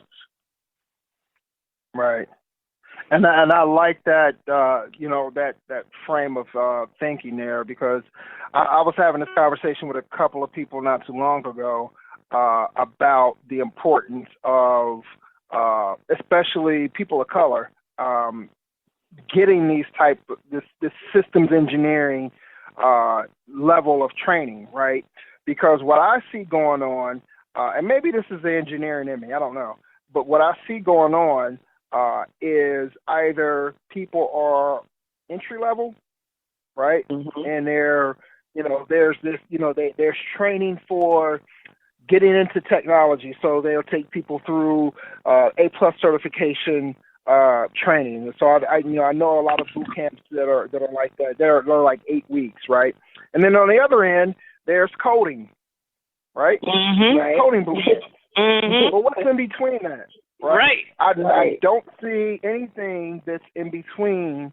Right. And I like that, that frame of thinking there, because I was having this conversation with a couple of people not too long ago about the importance of, especially people of color, getting this systems engineering level of training, right? Because what I see going on, and maybe this is the engineering in me, I don't know, but what I see going on is either people are entry level, right? Mm-hmm. And they're, there's this, there's training for getting into technology. So they'll take people through A+ certification training. So I know a lot of boot camps that are like that. They're like 8 weeks, right? And then on the other end, there's coding, right? Mm-hmm. Right. Coding boot camps. Mm-hmm. But what's in between that? Right. I don't see anything that's in between,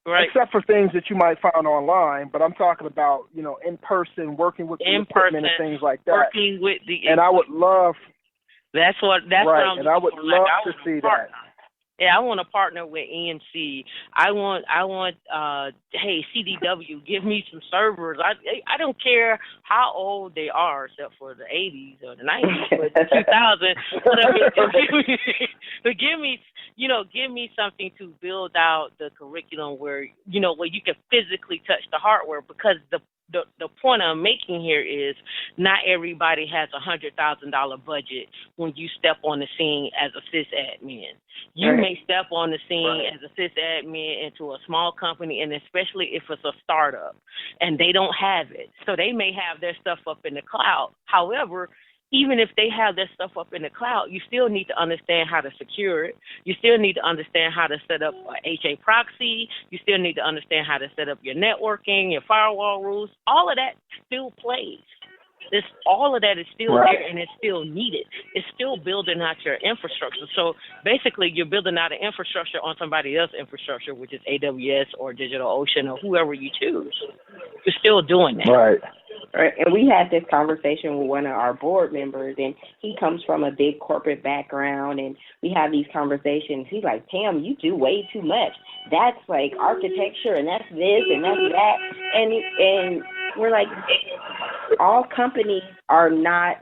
except for things that you might find online. But I'm talking about, in person, working with the equipment and things like that. Working with the equipment. And I would love. That's what I'm. And I would love to see that. Yeah, I want to partner with EMC. I want. Hey, CDW, give me some servers. I don't care how old they are, except for the 80s or the 90s, but 2000. But give me something to build out the curriculum where you can physically touch the hardware, because the point I'm making here is not everybody has $100,000 budget when you step on the scene as a sysadmin. You may step on the scene as a sysadmin into a small company, and especially if it's a startup and they don't have it. So they may have their stuff up in the cloud. However, even if they have their stuff up in the cloud, you still need to understand how to secure it. You still need to understand how to set up a HA proxy. You still need to understand how to set up your networking, your firewall rules. All of that still plays. All of that is still there, and it's still needed. It's still building out your infrastructure. So basically, you're building out an infrastructure on somebody else's infrastructure, which is AWS or DigitalOcean or whoever you choose. You're still doing that. Right. And we had this conversation with one of our board members, and he comes from a big corporate background, and we have these conversations. He's like, Tam, you do way too much. That's like architecture, and that's this, and that's that. And we're like, all companies are not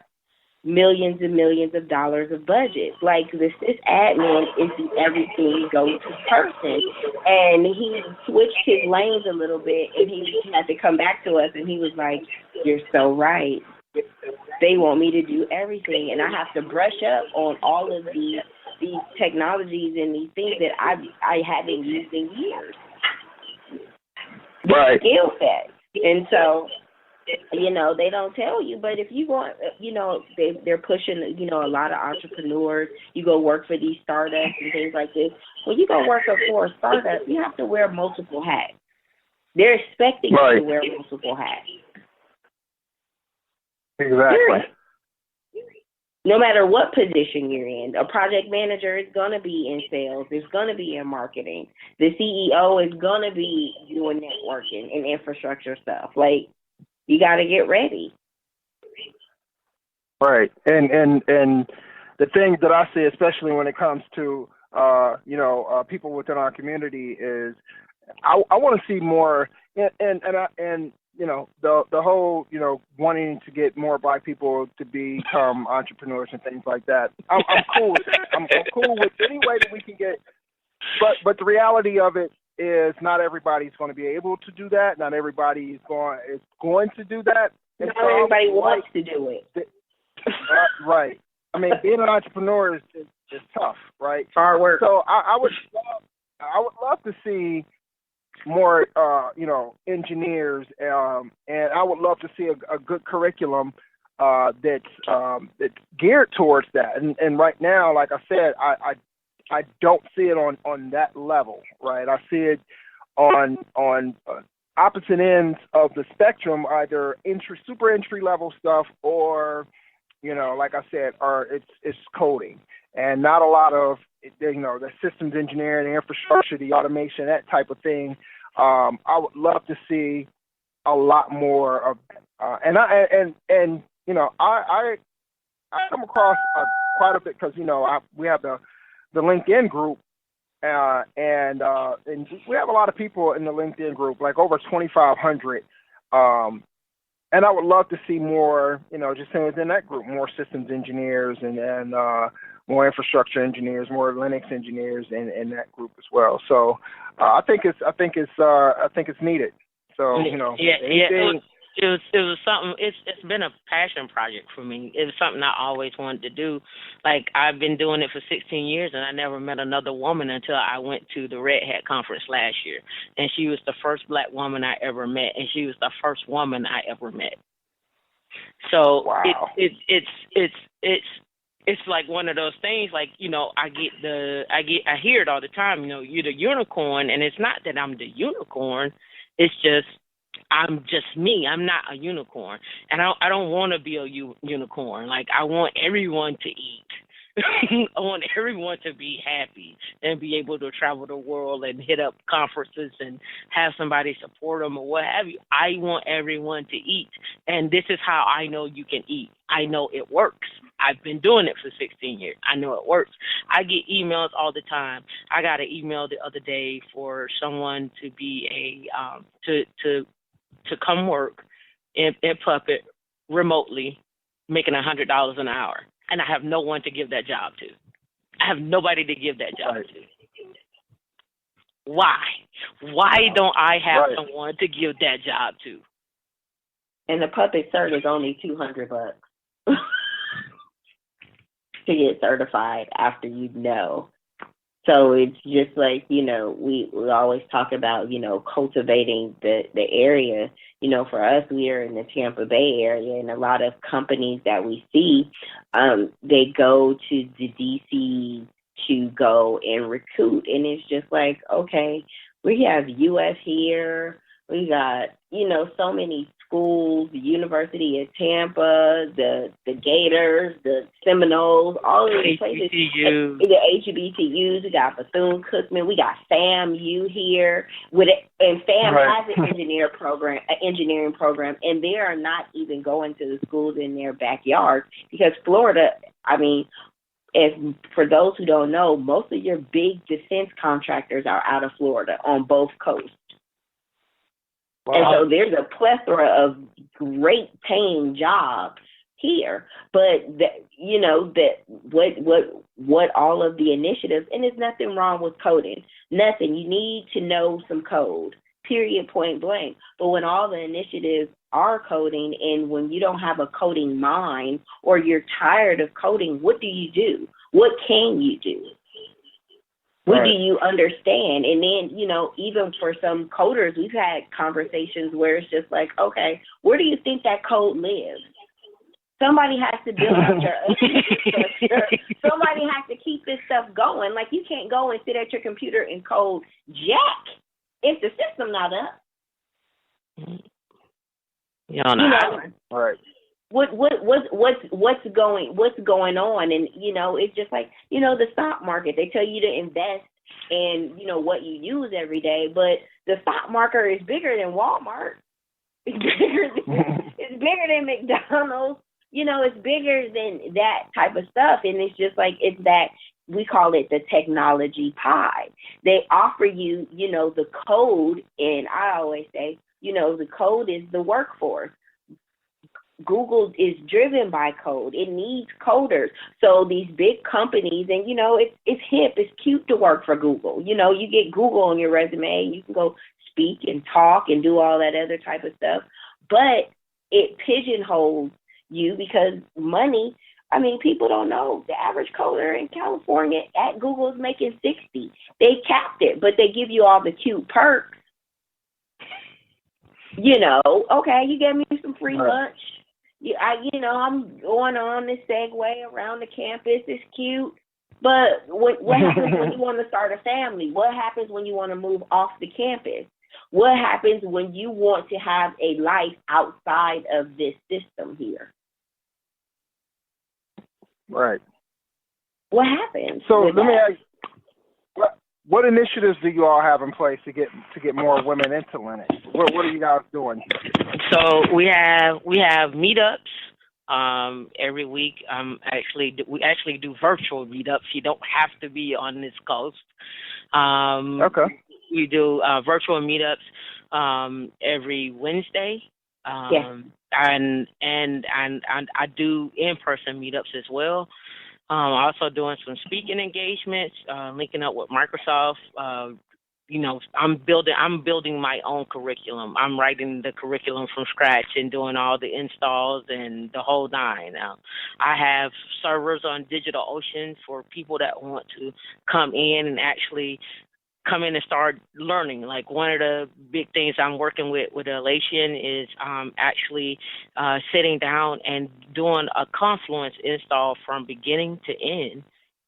millions and millions of dollars of budget. Like, the sysadmin is the everything go-to person. And he switched his lanes a little bit, and he had to come back to us, and he was like, you're so right. They want me to do everything, and I have to brush up on all of these technologies and these things that I haven't used in years. Right. Skill set. And so, they don't tell you, but if you want, they're pushing, a lot of entrepreneurs. You go work for these startups and things like this. When you go work for a startup, you have to wear multiple hats. They're expecting you to wear multiple hats. Exactly. No matter what position you're in, a project manager is going to be in sales. It's going to be in marketing. The CEO is going to be doing networking and infrastructure stuff. Like, you got to get ready. Right. And the thing that I see, especially when it comes to, people within our community, is I want to see more, and the whole, wanting to get more Black people to become entrepreneurs and things like that. I'm cool with that. I'm cool with any way that we can get. But the reality of it is, not everybody's going to be able to do that. Not everybody is going to do that. And not everybody wants to do it. Right. I mean, being an entrepreneur is tough, right? Hard work. So I would love to see more, engineers, and I would love to see a good curriculum that's geared towards that. And right now, like I said, I don't see it on that level, right? I see it on opposite ends of the spectrum, either super entry level stuff, or like I said, it's coding, and not a lot of the systems engineering, the infrastructure, the automation, that type of thing. I would love to see a lot more of, and I come across quite a bit, because we have the LinkedIn group, and we have a lot of people in the LinkedIn group, like over 2,500. And I would love to see more, just within that group, more systems engineers and more infrastructure engineers, more Linux engineers in that group as well. So I think it's needed. So It was something. It's been a passion project for me. It was something I always wanted to do. Like, I've been doing it for 16 years, and I never met another woman until I went to the Red Hat conference last year, and she was the first Black woman I ever met, and she was the first woman I ever met. So wow. It's like one of those things. Like, I hear it all the time. You're the unicorn, and it's not that I'm the unicorn. It's just, I'm just me. I'm not a unicorn, and I don't want to be a unicorn. Like, I want everyone to eat. I want everyone to be happy and be able to travel the world and hit up conferences and have somebody support them or what have you. I want everyone to eat, and this is how I know you can eat. I know it works. I've been doing it for 16 years. I know it works. I get emails all the time. I got an email the other day for someone to be to come work in Puppet remotely, making $100 an hour. And I have no one to give that job to. I have nobody to give that job to. Why? Why don't I have someone to give that job to? And the Puppet cert is only $200 to get certified after you know. So it's just like, we always talk about, cultivating the area. For us, we are in the Tampa Bay area, and a lot of companies that we see, they go to the DC to go and recruit. And it's just like, okay, we have UF here. We got, so many schools, the University of Tampa, the Gators, the Seminoles, all of these places. The HBCUs, we got Bethune-Cookman, we got FAMU here, and FAM has an engineering program, and they are not even going to the schools in their backyard, because Florida, for those who don't know, most of your big defense contractors are out of Florida on both coasts. Wow. And so there's a plethora of great paying jobs here, but what all of the initiatives, and there's nothing wrong with coding, nothing. You need to know some code, period, point blank. But when all the initiatives are coding, and when you don't have a coding mind, or you're tired of coding, what do you do? What can you do? What do you understand? And then, even for some coders, we've had conversations where it's just like, okay, where do you think that code lives? Somebody has to build out your infrastructure. Somebody has to keep this stuff going. Like, you can't go and sit at your computer and code jack if the system not up. Right. What's going on? And it's just like, the stock market, they tell you to invest in what you use every day, but the stock market is bigger than Walmart. It's bigger than McDonald's. It's bigger than that type of stuff. And it's just like, it's that, we call it the technology pie. They offer you, the code, and I always say, The code is the workforce. Google is driven by code. It needs coders. So these big companies, and it's hip, it's cute to work for Google. You get Google on your resume, you can go speak and talk and do all that other type of stuff. But it pigeonholes you because money. I mean, people don't know. The average coder in California at Google is making $60. They capped it, but they give you all the cute perks. Okay, you gave me some free lunch. I'm going on this segue around the campus. It's cute. But what happens when you want to start a family? What happens when you want to move off the campus? What happens when you want to have a life outside of this system here? Right. What happens? So let me ask, what initiatives do you all have in place to get more women into Linux? What are you guys doing? So we have meetups every week. We actually do virtual meetups. You don't have to be on this coast. Okay. We do virtual meetups every Wednesday. Yes. And I do in-person meetups as well. Also doing some speaking engagements, linking up with Microsoft. I'm building my own curriculum. I'm writing the curriculum from scratch and doing all the installs and the whole nine. I have servers on DigitalOcean for people that want to come in and actually come in and start learning. Like one of the big things I'm working with Elation is actually sitting down and doing a Confluence install from beginning to end.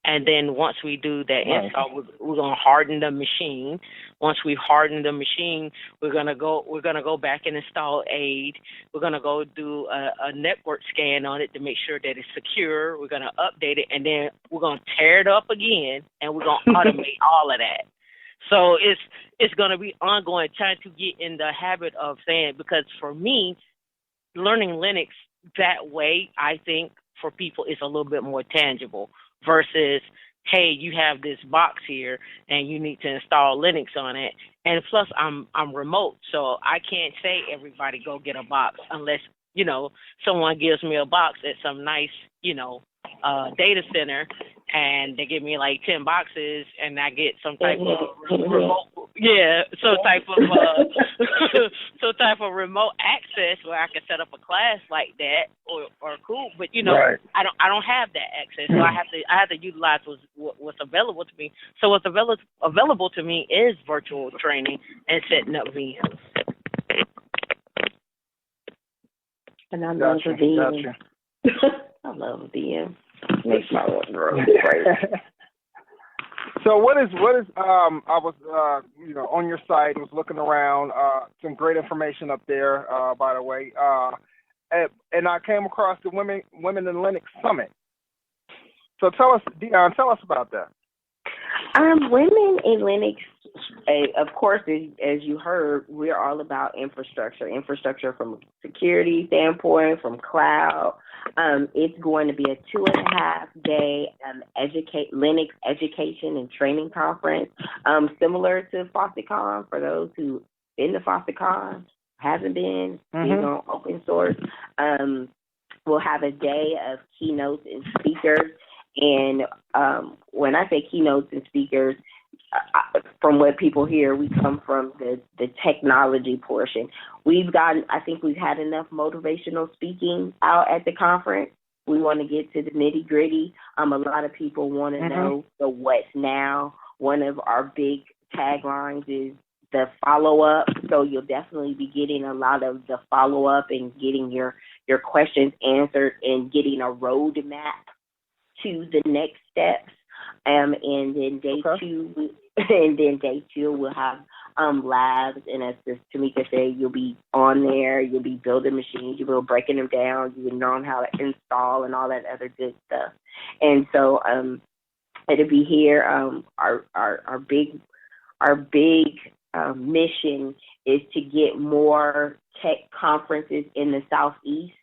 And then once we do that install, we're going to harden the machine. Once we harden the machine, we're going to go back and install AID. We're going to go do a network scan on it to make sure that it's secure. We're going to update it, and then we're going to tear it up again, and we're going to automate all of that. So it's going to be ongoing, trying to get in the habit of saying, because for me, learning Linux that way, I think for people is a little bit more tangible versus, hey, you have this box here and you need to install Linux on it. And plus I'm remote, so I can't say everybody go get a box unless, someone gives me a box at some nice, data center, and they give me like 10 boxes, and I get some type of remote, some type of remote access where I can set up a class like that, or cool. But right. I don't have that access, so I have to utilize what's available to me. So what's available to me is virtual training and setting up VMs. And I love a VM. I love a VM. Makes my world great. So what is I was on your site, was looking around, some great information up there, by the way, and I came across the Women in Linux Summit. So tell us, Dionne, about that. Women in Linux, of course, as you heard, we're all about infrastructure from a security standpoint, from cloud. It's going to be a 2.5-day Linux education and training conference, similar to FaucetCon. For those who been to FaucetCon, hasn't been, on open source. We'll have a day of keynotes and speakers. And when I say keynotes and speakers, from what people hear, we come from the technology portion. I think we've had enough motivational speaking out at the conference. We want to get to the nitty gritty. A lot of people want to know the what's now. One of our big taglines is the follow-up. So you'll definitely be getting a lot of the follow-up and getting your questions answered and getting a roadmap to the next steps. And then day two, we'll have labs, and as Tameika said, you'll be on there, you'll be building machines, you'll be breaking them down, you will learn how to install and all that other good stuff. And so it'll be here. Our big mission is to get more tech conferences in the Southeast.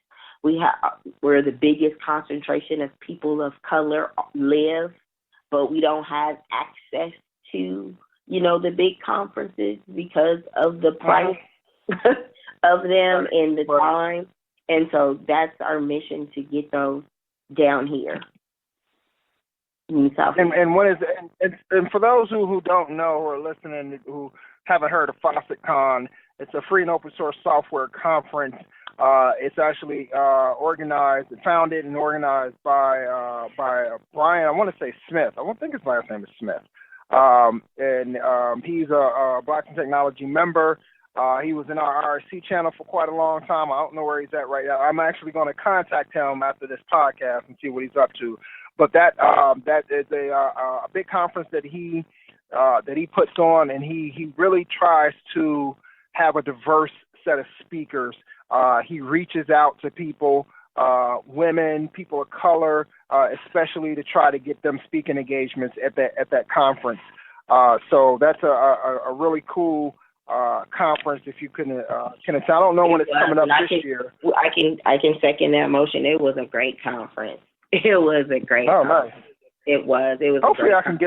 We're the biggest concentration of people of color live, but we don't have access to, the big conferences because of the price of them in the time. And so that's our mission, to get those down here in South. And what is it? And for those who don't know or are listening who haven't heard of FaucetCon, it's a free and open source software conference. It's actually founded and organized by Brian. I want to say Smith. I don't think his last name is Smith. He's a Blacks in Technology member. He was in our IRC channel for quite a long time. I don't know where he's at right now. I'm actually going to contact him after this podcast and see what he's up to. But that is a big conference that he puts on, and he really tries to have a diverse set of speakers. He reaches out to people, women, people of color, especially to try to get them speaking engagements at that conference. So that's a really cool conference. If you can attend. I don't know when it's coming up this year. I can second that motion. It was a great conference. It was a great conference. Nice. It was. Hopefully I can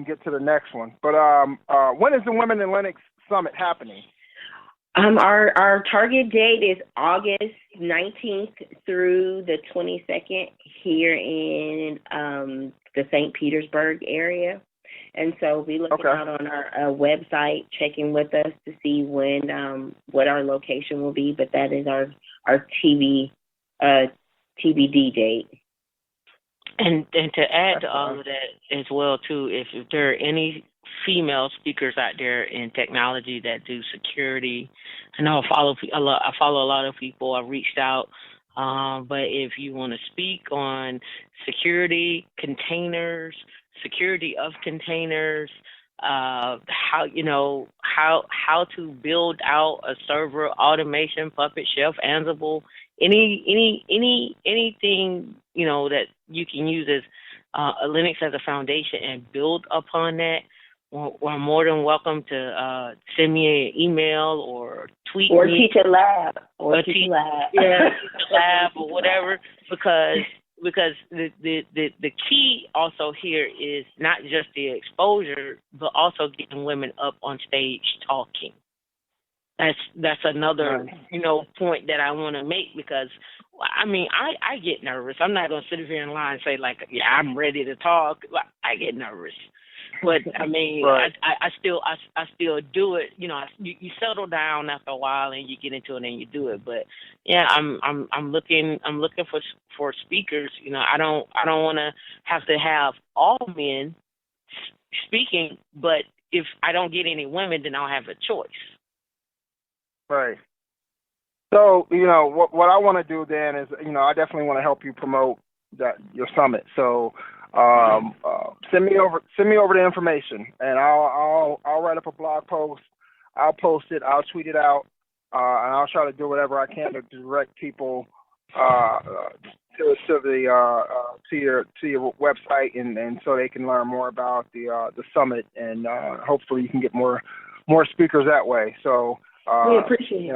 get to the next one. But when is the Women in Linux Summit happening? Our target date is August 19th through the 22nd here in the St. Petersburg area. And so be looking out on our website, checking with us to see when what our location will be. But that is our TBD date. And to add to all of that as well too, if there are any female speakers out there in technology that do security, I know I follow a lot of people. I've reached out, but if you want to speak on security of containers, how to build out a server automation, Puppet, Chef, Ansible, anything that you can use as a Linux as a foundation and build upon that. We're more than welcome to send me an email or tweet or me. Teach a lab. Or teach a lab. Yeah, teach a lab or whatever, because the key also here is not just the exposure, but also getting women up on stage talking. That's another point that I want to make, because I get nervous. I'm not going to sit here in line and say I'm ready to talk. I get nervous. But right. I still do it. You settle down after a while and you get into it and you do it. But yeah, I'm looking for speakers. I don't want to have all men speaking. But if I don't get any women, then I'll have a choice. Right. So what I want to do then is I definitely want to help you promote your summit. So. Send me over the information, and I'll write up a blog post. I'll post it. I'll tweet it out, and I'll try to do whatever I can to direct people to your website, and so they can learn more about the summit, and hopefully you can get more speakers that way. So we appreciate it.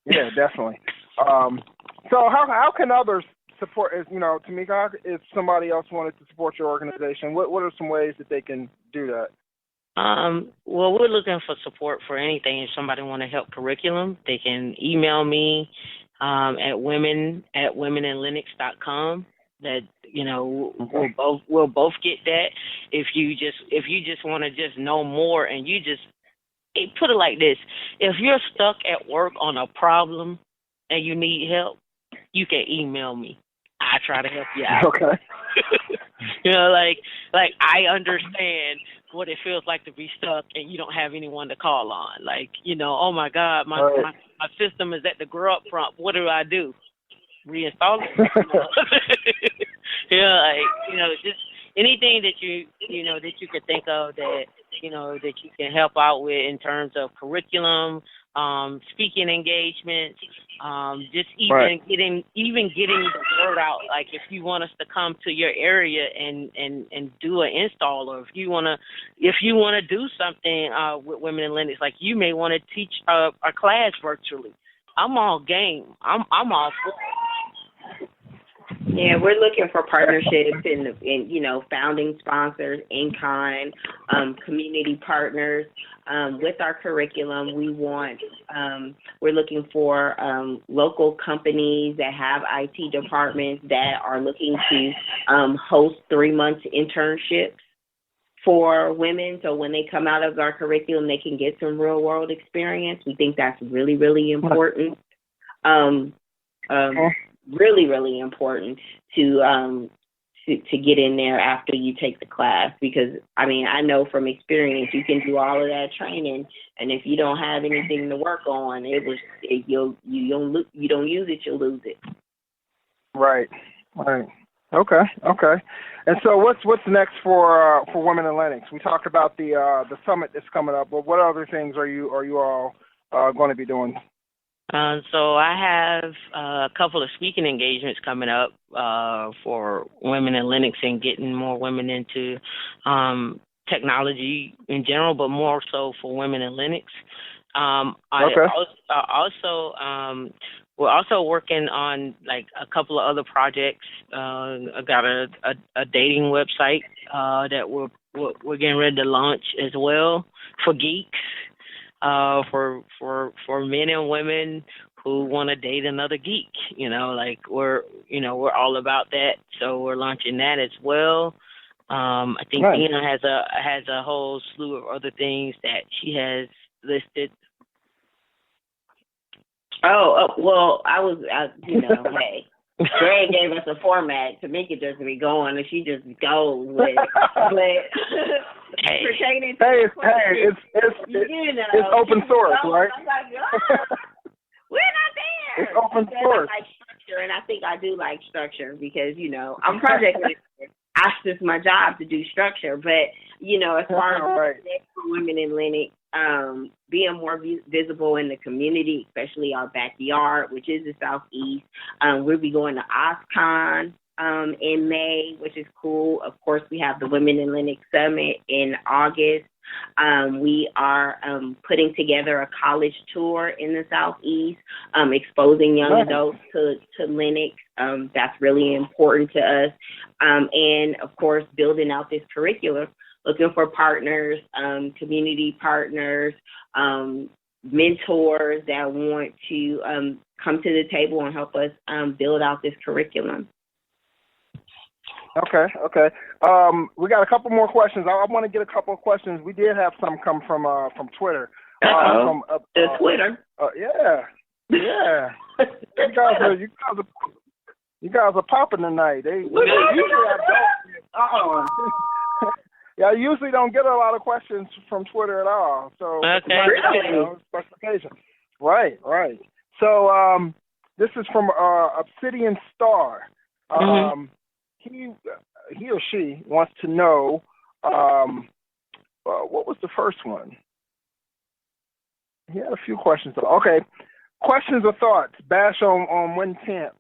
Yeah, definitely. So how can others support? Tameika, if somebody else wanted to support your organization, what are some ways that they can do that? Well, we're looking for support for anything. If somebody want to help curriculum, they can email me at womeninlinux.com. That we'll both get that. If you just want to just know more, and put it like this: if you're stuck at work on a problem and you need help, you can email me. I try to help you out. Okay. I understand what it feels like to be stuck and you don't have anyone to call on. Oh my God, my system is at the grow up prompt. What do I do? Reinstall it? Just anything that that you could think of that you can help out with in terms of curriculum, speaking engagements, just getting the word out. Like if you want us to come to your area and do an install, or if you want to do something with Women in Linux, like you may want to teach a class virtually. I'm all game. I'm all for it. Yeah, we're looking for partnerships in founding sponsors, in kind, community partners. With our curriculum, we're looking for local companies that have IT departments that are looking to host 3-month internships for women. So when they come out of our curriculum, they can get some real world experience. We think that's really, really important. Really, really important to get in there after you take the class, because I know from experience you can do all of that training, and if you don't have anything to work on, you don't use it, you'll lose it. Right. Okay. And so what's next for Women in Lenox? We talked about the summit that's coming up, but what other things are you all going to be doing? So I have a couple of speaking engagements coming up for women in Lenox and getting more women into technology in general, but more so for women in Lenox. We're also working on like a couple of other projects. I got a dating website that we're getting ready to launch as well for geeks. For men and women who want to date another geek, we're all about that. So we're launching that as well. I think Dionne has a whole slew of other things that she has listed. Well, hey, Greg gave us a format. Tameika just be going, and she just goes with it. But pertaining to it's open source, right? We're not there. It's open source. I like structure, and I think I do like structure because I'm project manager. It's my job to do structure, but as far as for women in Lenox, being more visible in the community, especially our backyard, which is the Southeast. We'll be going to OSCON in May, which is cool. Of course, we have the Women in Lenox Summit in August. We are putting together a college tour in the Southeast, exposing young adults to Lenox. That's really important to us. And, of course, building out this curriculum, looking for partners, community partners, mentors that want to come to the table and help us build out this curriculum. Okay. We got a couple more questions. I want to get a couple of questions. We did have some come from Twitter. Twitter. Yeah. You guys are popping tonight. Yeah, I usually don't get a lot of questions from Twitter at all. So special occasion. Right. So this is from Obsidian Star. He or she wants to know what was the first one? He had a few questions. Okay. Questions or thoughts? Bash on Win 10.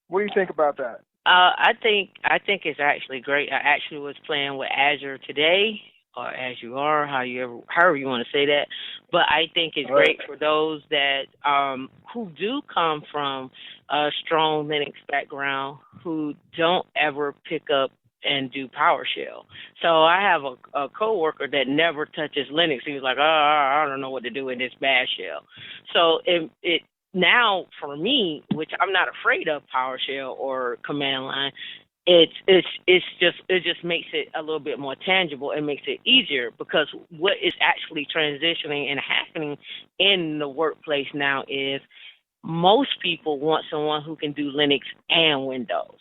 What do you think about that? I think it's actually great. I actually was playing with Azure today, or Azure, however you want to say that. But I think it's great for those that who do come from a strong Linux background, who don't ever pick up and do PowerShell. So I have a coworker that never touches Linux. He was like, I don't know what to do with this bash shell. So it now for me, which I'm not afraid of PowerShell or command line, it just makes it a little bit more tangible. It makes it easier, because what is actually transitioning and happening in the workplace now is most people want someone who can do Linux and Windows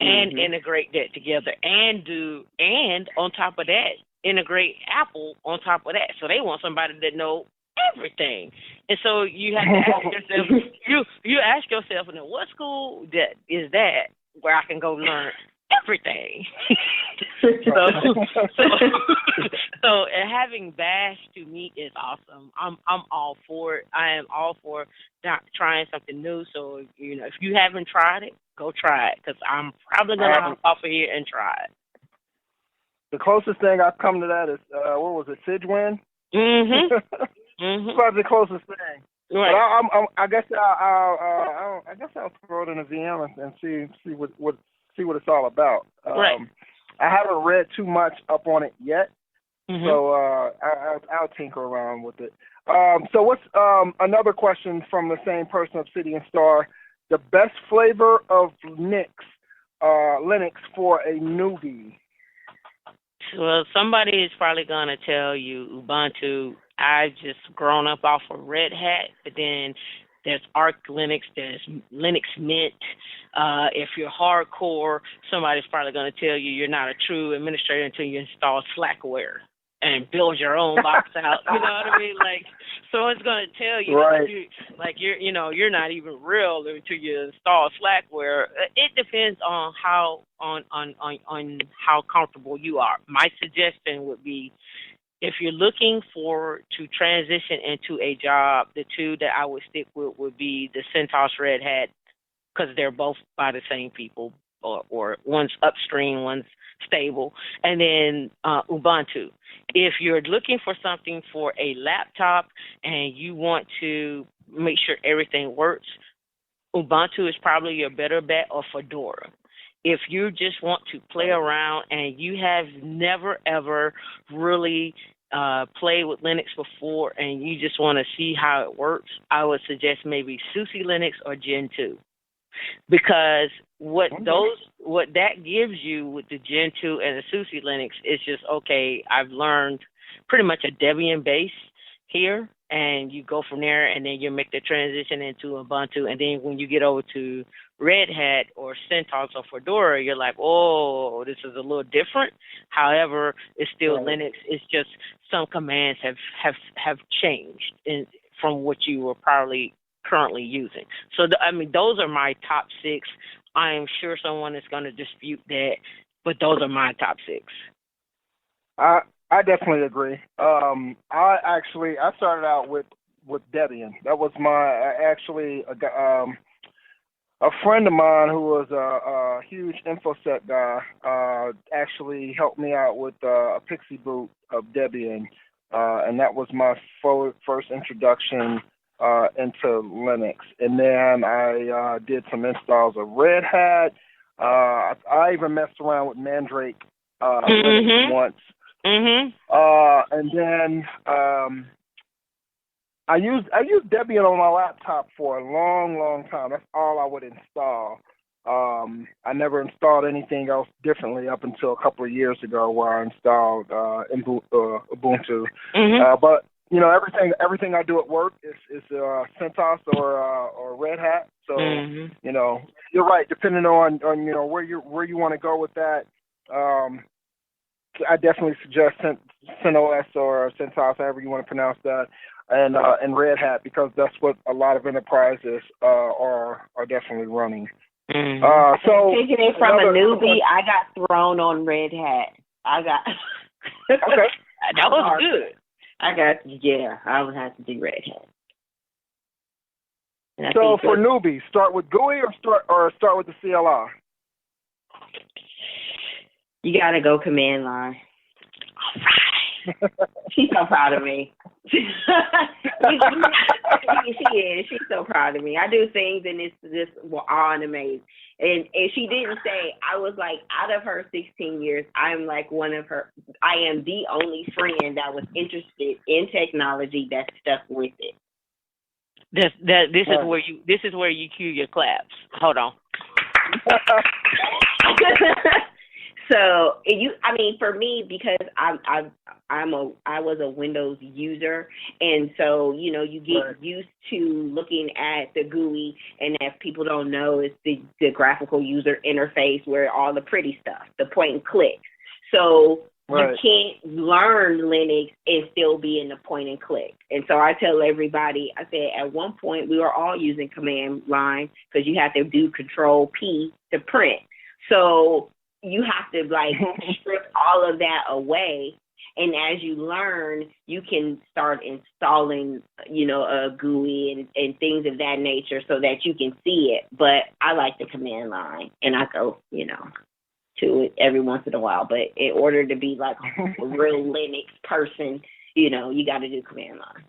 and integrate that together and on top of that, integrate Apple on top of that. So they want somebody that knows everything. And so you have to ask yourself, you ask yourself, what school that is that where I can go learn everything? So having Bash to me is awesome. I'm all for it. I am all for trying something new. So if you haven't tried it, go try it, because I'm probably gonna hop off of here and try it. The closest thing I've come to that is what was it, Sidwin? Mm-hmm. Probably the closest thing. But Right. I guess I'll throw it in a VM and see what it's all about. Right. I haven't read too much up on it yet, Mm-hmm. so I'll tinker around with it. So what's another question from the same person, Obsidian Star? The best flavor of Linux for a newbie. Well, somebody is probably going to tell you Ubuntu. I've just grown up off of Red Hat, but then there's Arch Linux, there's Linux Mint. If you're hardcore, somebody's probably going to tell you you're not a true administrator until you install Slackware and build your own box out. You know what I mean? Like, so it's going to tell you, right. you're not even real until you install Slackware. It depends on how how comfortable you are. My suggestion would be, if you're looking to transition into a job, the two that I would stick with would be the CentOS Red Hat, because they're both by the same people, or one's upstream, one's stable, and then Ubuntu. If you're looking for something for a laptop and you want to make sure everything works, Ubuntu is probably your better bet, or Fedora. If you just want to play around and you have never, ever really played with Linux before and you just want to see how it works, I would suggest maybe SUSE Linux or Gentoo. Because what that gives you with the Gentoo and the SUSE Linux is just, okay, I've learned pretty much a Debian base here, and you go from there, and then you make the transition into Ubuntu, and then when you get over to Red Hat or CentOS or Fedora, you're like, oh, this is a little different. However, it's still Linux. It's just some commands have changed from what you were probably currently using. So, those are my top 6. I am sure someone is going to dispute that, but those are my top 6. I definitely agree. I started out with Debian. That was a friend of mine who was a huge InfoSec guy actually helped me out with a Pixie boot of Debian, and that was my first introduction into Linux. And then I did some installs of Red Hat. I even messed around with Mandrake Linux once. Mm-hmm. And then I used Debian on my laptop for a long time. That's all I would install. I never installed anything else differently up until a couple of years ago, where I installed Ubuntu. Mm-hmm. But everything I do at work is CentOS or Red Hat. So you're right. Depending on where you want to go with that. I definitely suggest CentOS or CentOS, however you want to pronounce that, and Red Hat, because that's what a lot of enterprises are definitely running. Mm-hmm. So taking it from a newbie, I got thrown on Red Hat. Okay. That was good. I would have to do Red Hat. So for newbies, start with GUI or start with the CLI? You gotta go command line. All right. She's so proud of me. She is. She's so proud of me. I do things and it's just awe and amazing. And she didn't say, I was like, out of her 16 years, I'm like I am the only friend that was interested in technology that stuck with it. This is where you cue your claps. Hold on. So for me, because I was a Windows user, and so you get used to looking at the GUI, and if people don't know, it's the graphical user interface where all the pretty stuff, the point and click. So you can't learn Linux and still be in the point and click. And so I tell everybody, I said at one point we were all using command line because you have to do Control P to print. So you have to strip all of that away, and as you learn, you can start installing, a GUI and things of that nature so that you can see it. But I like the command line, and I go, to it every once in a while. But in order to be like a real Linux person, you got to do command line.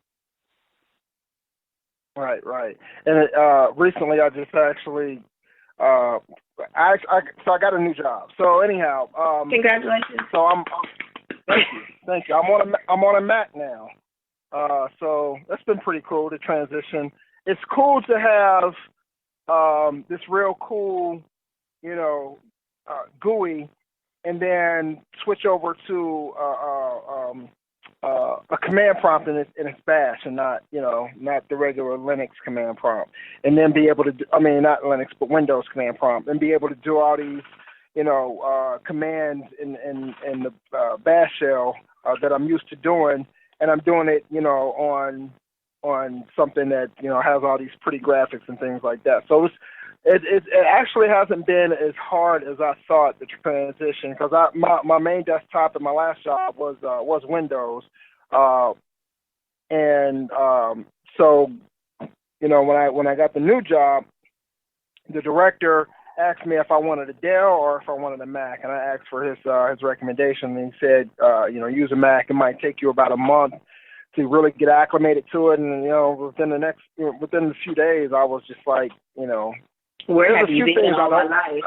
Right. And recently, I just actually, so I got a new job. So anyhow, congratulations. So thank you. I'm on a Mac now. So that's been pretty cool to transition. It's cool to have this real cool, GUI, and then switch over to a command prompt in its bash, and not the regular Linux command prompt, and then be able to not Linux but Windows command prompt, and be able to do all these commands in the bash shell that I'm used to doing, and I'm doing it on something that has all these pretty graphics and things like that. So it actually hasn't been as hard as I thought, the transition, because my main desktop in my last job was Windows, so when I got the new job, the director asked me if I wanted a Dell or if I wanted a Mac, and I asked for his recommendation, and he said use a Mac. It might take you about a month to really get acclimated to it, and within a few days, I was just like, where have you been all my life?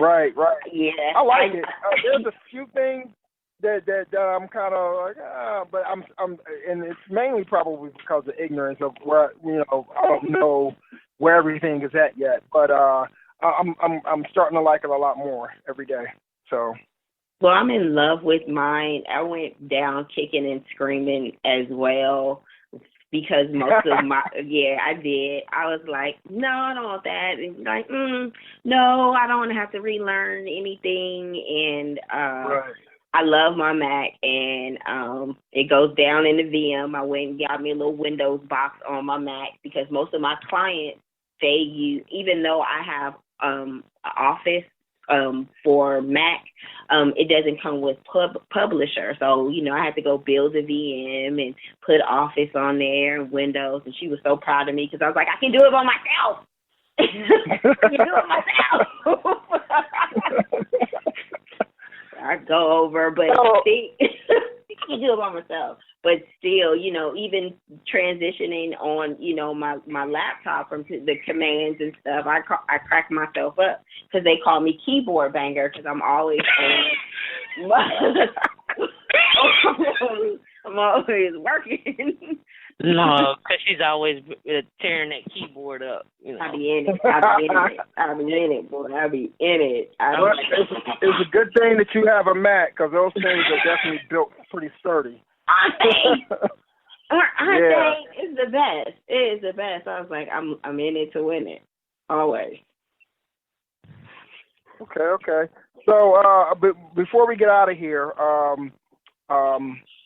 Right. Yeah, I like it. There's a few things that I'm kind of like, but I'm, and it's mainly probably because of ignorance of where I don't know where everything is at yet. But I'm starting to like it a lot more every day. So. Well, I'm in love with mine. I went down kicking and screaming as well, because most of I did. I was like, no, I don't want that. And like, no, I don't want to have to relearn anything. And right. I love my Mac, and it goes down in the VM. I went and got me a little Windows box on my Mac, because most of my clients, they use, even though I have Office for Mac, it doesn't come with Publisher. So, I had to go build a VM and put Office on there and Windows, and she was so proud of me, because I was like, I can do it by myself. I can do it myself. I go over, but see, I can do it by myself. But still, even transitioning on, my laptop from the commands and stuff, I crack myself up, because they call me keyboard banger, because I'm always I'm always working. No, because she's always tearing that keyboard up. I be in it. I be in it, boy. I be in it. It's a good thing that you have a Mac, because those things are definitely built pretty sturdy. Aren't they? It's the best. It is the best. I was like, I'm in it to win it, always. Okay. So, before we get out of here,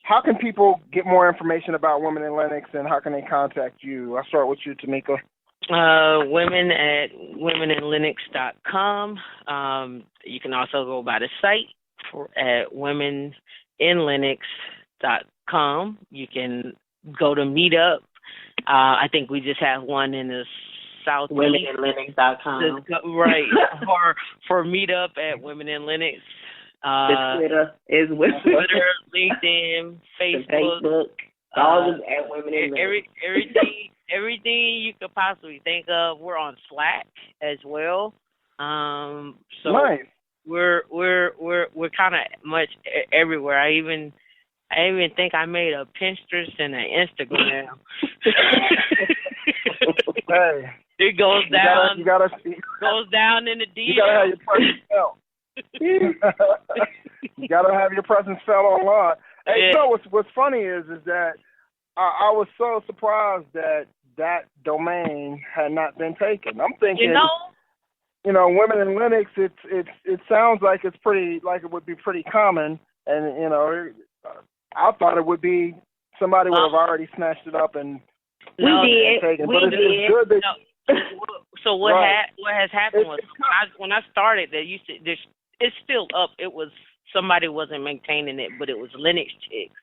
how can people get more information about Women in Linux, and how can they contact you? I'll start with you, Tameika. Women at womeninlinux.com. You can also go by the site at womeninlinux.com. You can go to Meetup. I think we just have one in the Southeast. Womeninlinux.com. Right. for Meetup at Women in Linux. The Twitter is Twitter, LinkedIn, Facebook. All of at Women in Linux. Everything you could possibly think of. We're on Slack as well. So nice. We're kind of much everywhere. I even think I made a Pinterest and an Instagram. Hey, it goes down. Goes down in the DM. You gotta have your presence felt. You gotta have your presence felt online. Hey, yeah. What's funny is that I was so surprised that domain had not been taken. I'm thinking, Women in Linux. It sounds like it would be pretty common, and I thought it would be somebody would have already snatched it up and taken. We did. It's good that. So what has happened was when I started, it's still up. It was somebody wasn't maintaining it, but it was Linux Chicks,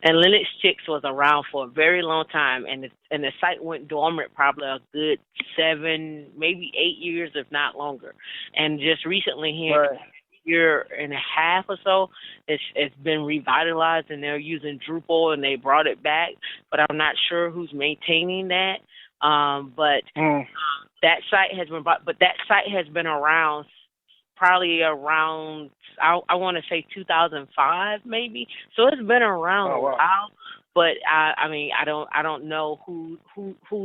and Linux Chicks was around for a very long time, and the site went dormant probably a good 7, maybe 8 years, if not longer. And just recently here, year and a half or so, it's been revitalized, and they're using Drupal, and they brought it back. But I'm not sure who's maintaining that. That site has been, but that site has been around probably around, I want to say 2005 maybe. So it's been around a while. But I mean, I don't know who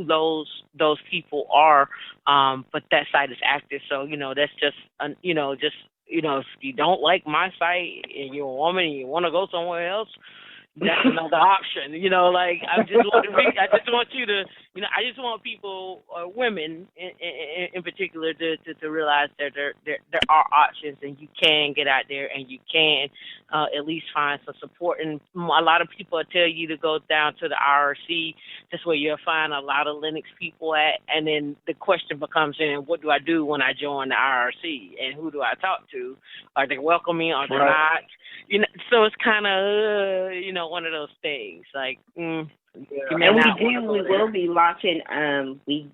those people are. But that site is active, so that's just if you don't like my site and you're a woman and you want to go somewhere else, that's another option. I just want you to, I just want people, women in particular, to realize that there are options, and you can get out there and you can at least find some support. And a lot of people tell you to go down to the IRC. That's where you'll find a lot of Linux people at. And then the question becomes, what do I do when I join the IRC, and who do I talk to? Are they welcoming? Are they not? So it's kind of one of those things. Like, and we will be launching. We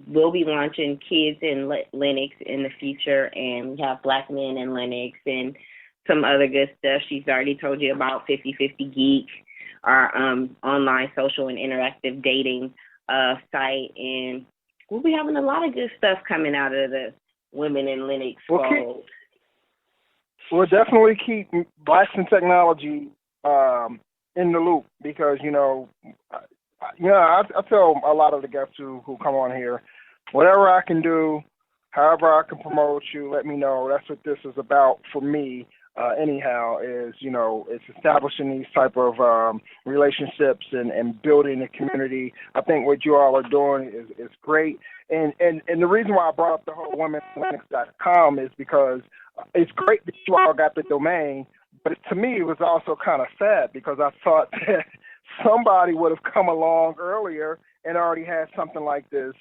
will be launching kids in Linux in the future, and we have Black men in Linux and some other good stuff. She's already told you about 50/50 Geek, our online social and interactive dating site, and we'll be having a lot of good stuff coming out of the Women in Linux fold. We'll definitely keep Blacks in Technology in the loop, because I tell a lot of the guests who come on here, whatever I can do, however I can promote you, let me know. That's what this is about for me. Anyhow, is it's establishing these type of relationships and building a community. I think what you all are doing is great. And the reason why I brought up the whole womenlinux.com is because it's great that you all got the domain, but to me it was also kind of sad, because I thought that somebody would have come along earlier and already had something like this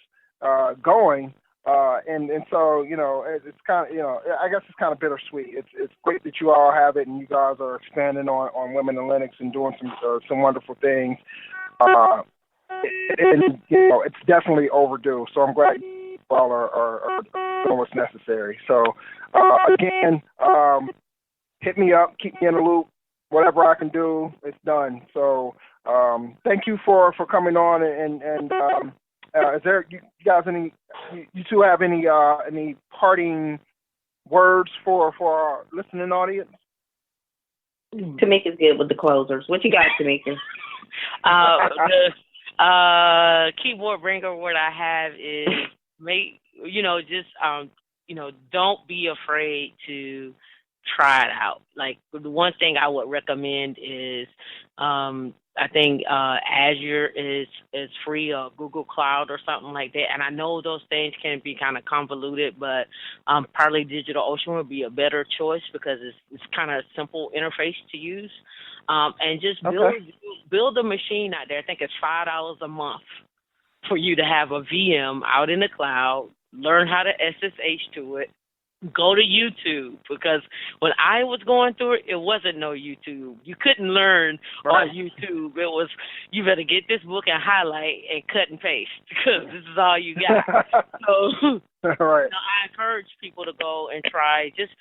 going. And so, it's kind of, I guess it's kind of bittersweet. It's great that you all have it, and you guys are expanding on Women in Linux and doing some wonderful things. And it's definitely overdue. So I'm glad you all are doing what's necessary. So again, hit me up, keep me in the loop. Whatever I can do, it's done. So thank you for coming on, and is there you guys you two have any parting words for our listening audience? Tameika's good with the closers. What you got, Tameika? The keyboard bringer word I have is don't be afraid to try it out. Like, the one thing I would recommend is I think Azure is free, or Google Cloud or something like that. And I know those things can be kind of convoluted, but Parler DigitalOcean would be a better choice, because it's kind of a simple interface to use. And just build a machine out there. I think it's $5 a month for you to have a VM out in the cloud, learn how to SSH to it, go to YouTube, because when I was going through it, it wasn't no YouTube. You couldn't learn on YouTube. It was, you better get this book and highlight and cut and paste, because this is all you got. So I encourage people to go and try. Just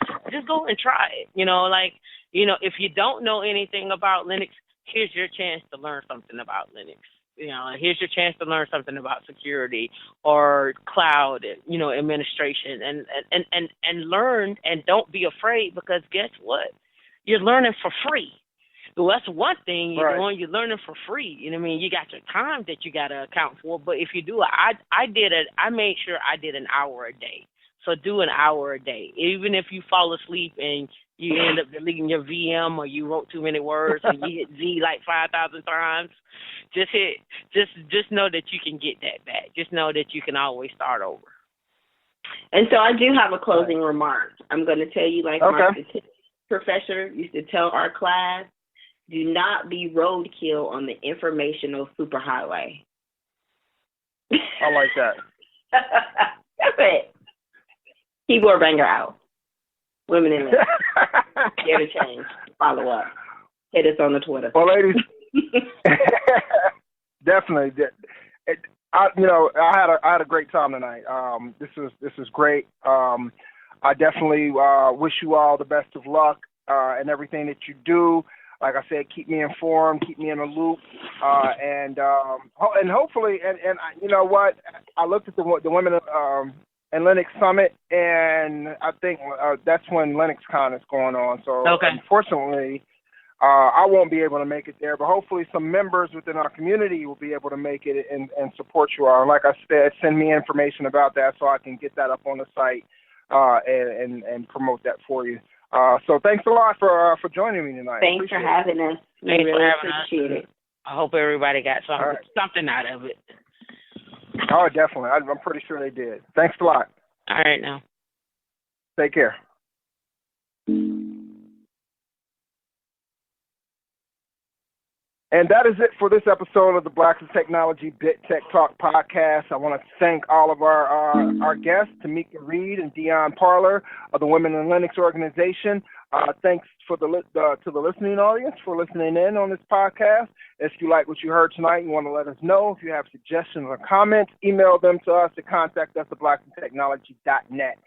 go and try it. If you don't know anything about Linux, here's your chance to learn something about Linux. Here's your chance to learn something about security or cloud, administration, and learn, and don't be afraid, because guess what? You're learning for free. Well, that's one thing you're doing. You're learning for free. You got your time that you got to account for. But if you do, I made sure I did an hour a day. So do an hour a day. Even if you fall asleep and you end up deleting your VM, or you wrote too many words and you hit Z like 5,000 times, just know that you can get that back. Just know that you can always start over. And so I do have a closing remark. I'm going to tell you, like my statistics professor used to tell our class, do not be roadkill on the informational superhighway. I like that. That's it. Keyboard banger out. Women in Linux. Get a change. Follow up. Hit us on the Twitter. Well, ladies, definitely. I had a great time tonight. This is great. I definitely wish you all the best of luck in everything that you do. Like I said, keep me informed, keep me in the loop, and hopefully, and you know what? I looked at the Women and Lenox Summit, and I think that's when LenoxCon is going on. So unfortunately, I won't be able to make it there, but hopefully some members within our community will be able to make it and support you all. And like I said, send me information about that so I can get that up on the site and promote that for you. So thanks a lot for joining me tonight. Thanks for having us. We really appreciate it. I hope everybody got something out of it. Oh, definitely. I'm pretty sure they did. Thanks a lot. All right, now. Take care. And that is it for this episode of the Blacks in Technology Bit Tech Talk podcast. I want to thank all of our guests, Tameika Reed and Dionne Parler of the Women in Lenox organization. Thanks to the listening audience for listening in on this podcast. If you like what you heard tonight, you want to let us know. If you have suggestions or comments, email them to us at contact@blacksintechnology.net.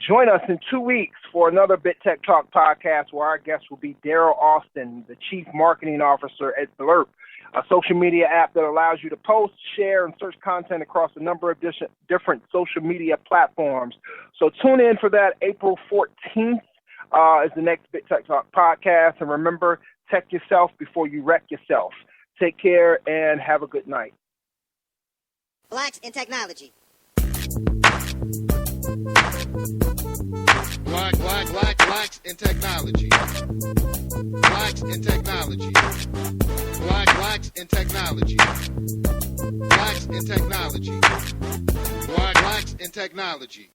Join us in 2 weeks for another Bit Tech Talk podcast where our guest will be Daryl Austin, the Chief Marketing Officer at Blurp, a social media app that allows you to post, share, and search content across a number of different social media platforms. So tune in for that. April 14th is the next Bit Tech Talk podcast. And remember, tech yourself before you wreck yourself. Take care and have a good night. Blacks in Technology. Blacks in technology. Blacks in technology. Blacks in technology. Blacks in technology. Blacks in technology.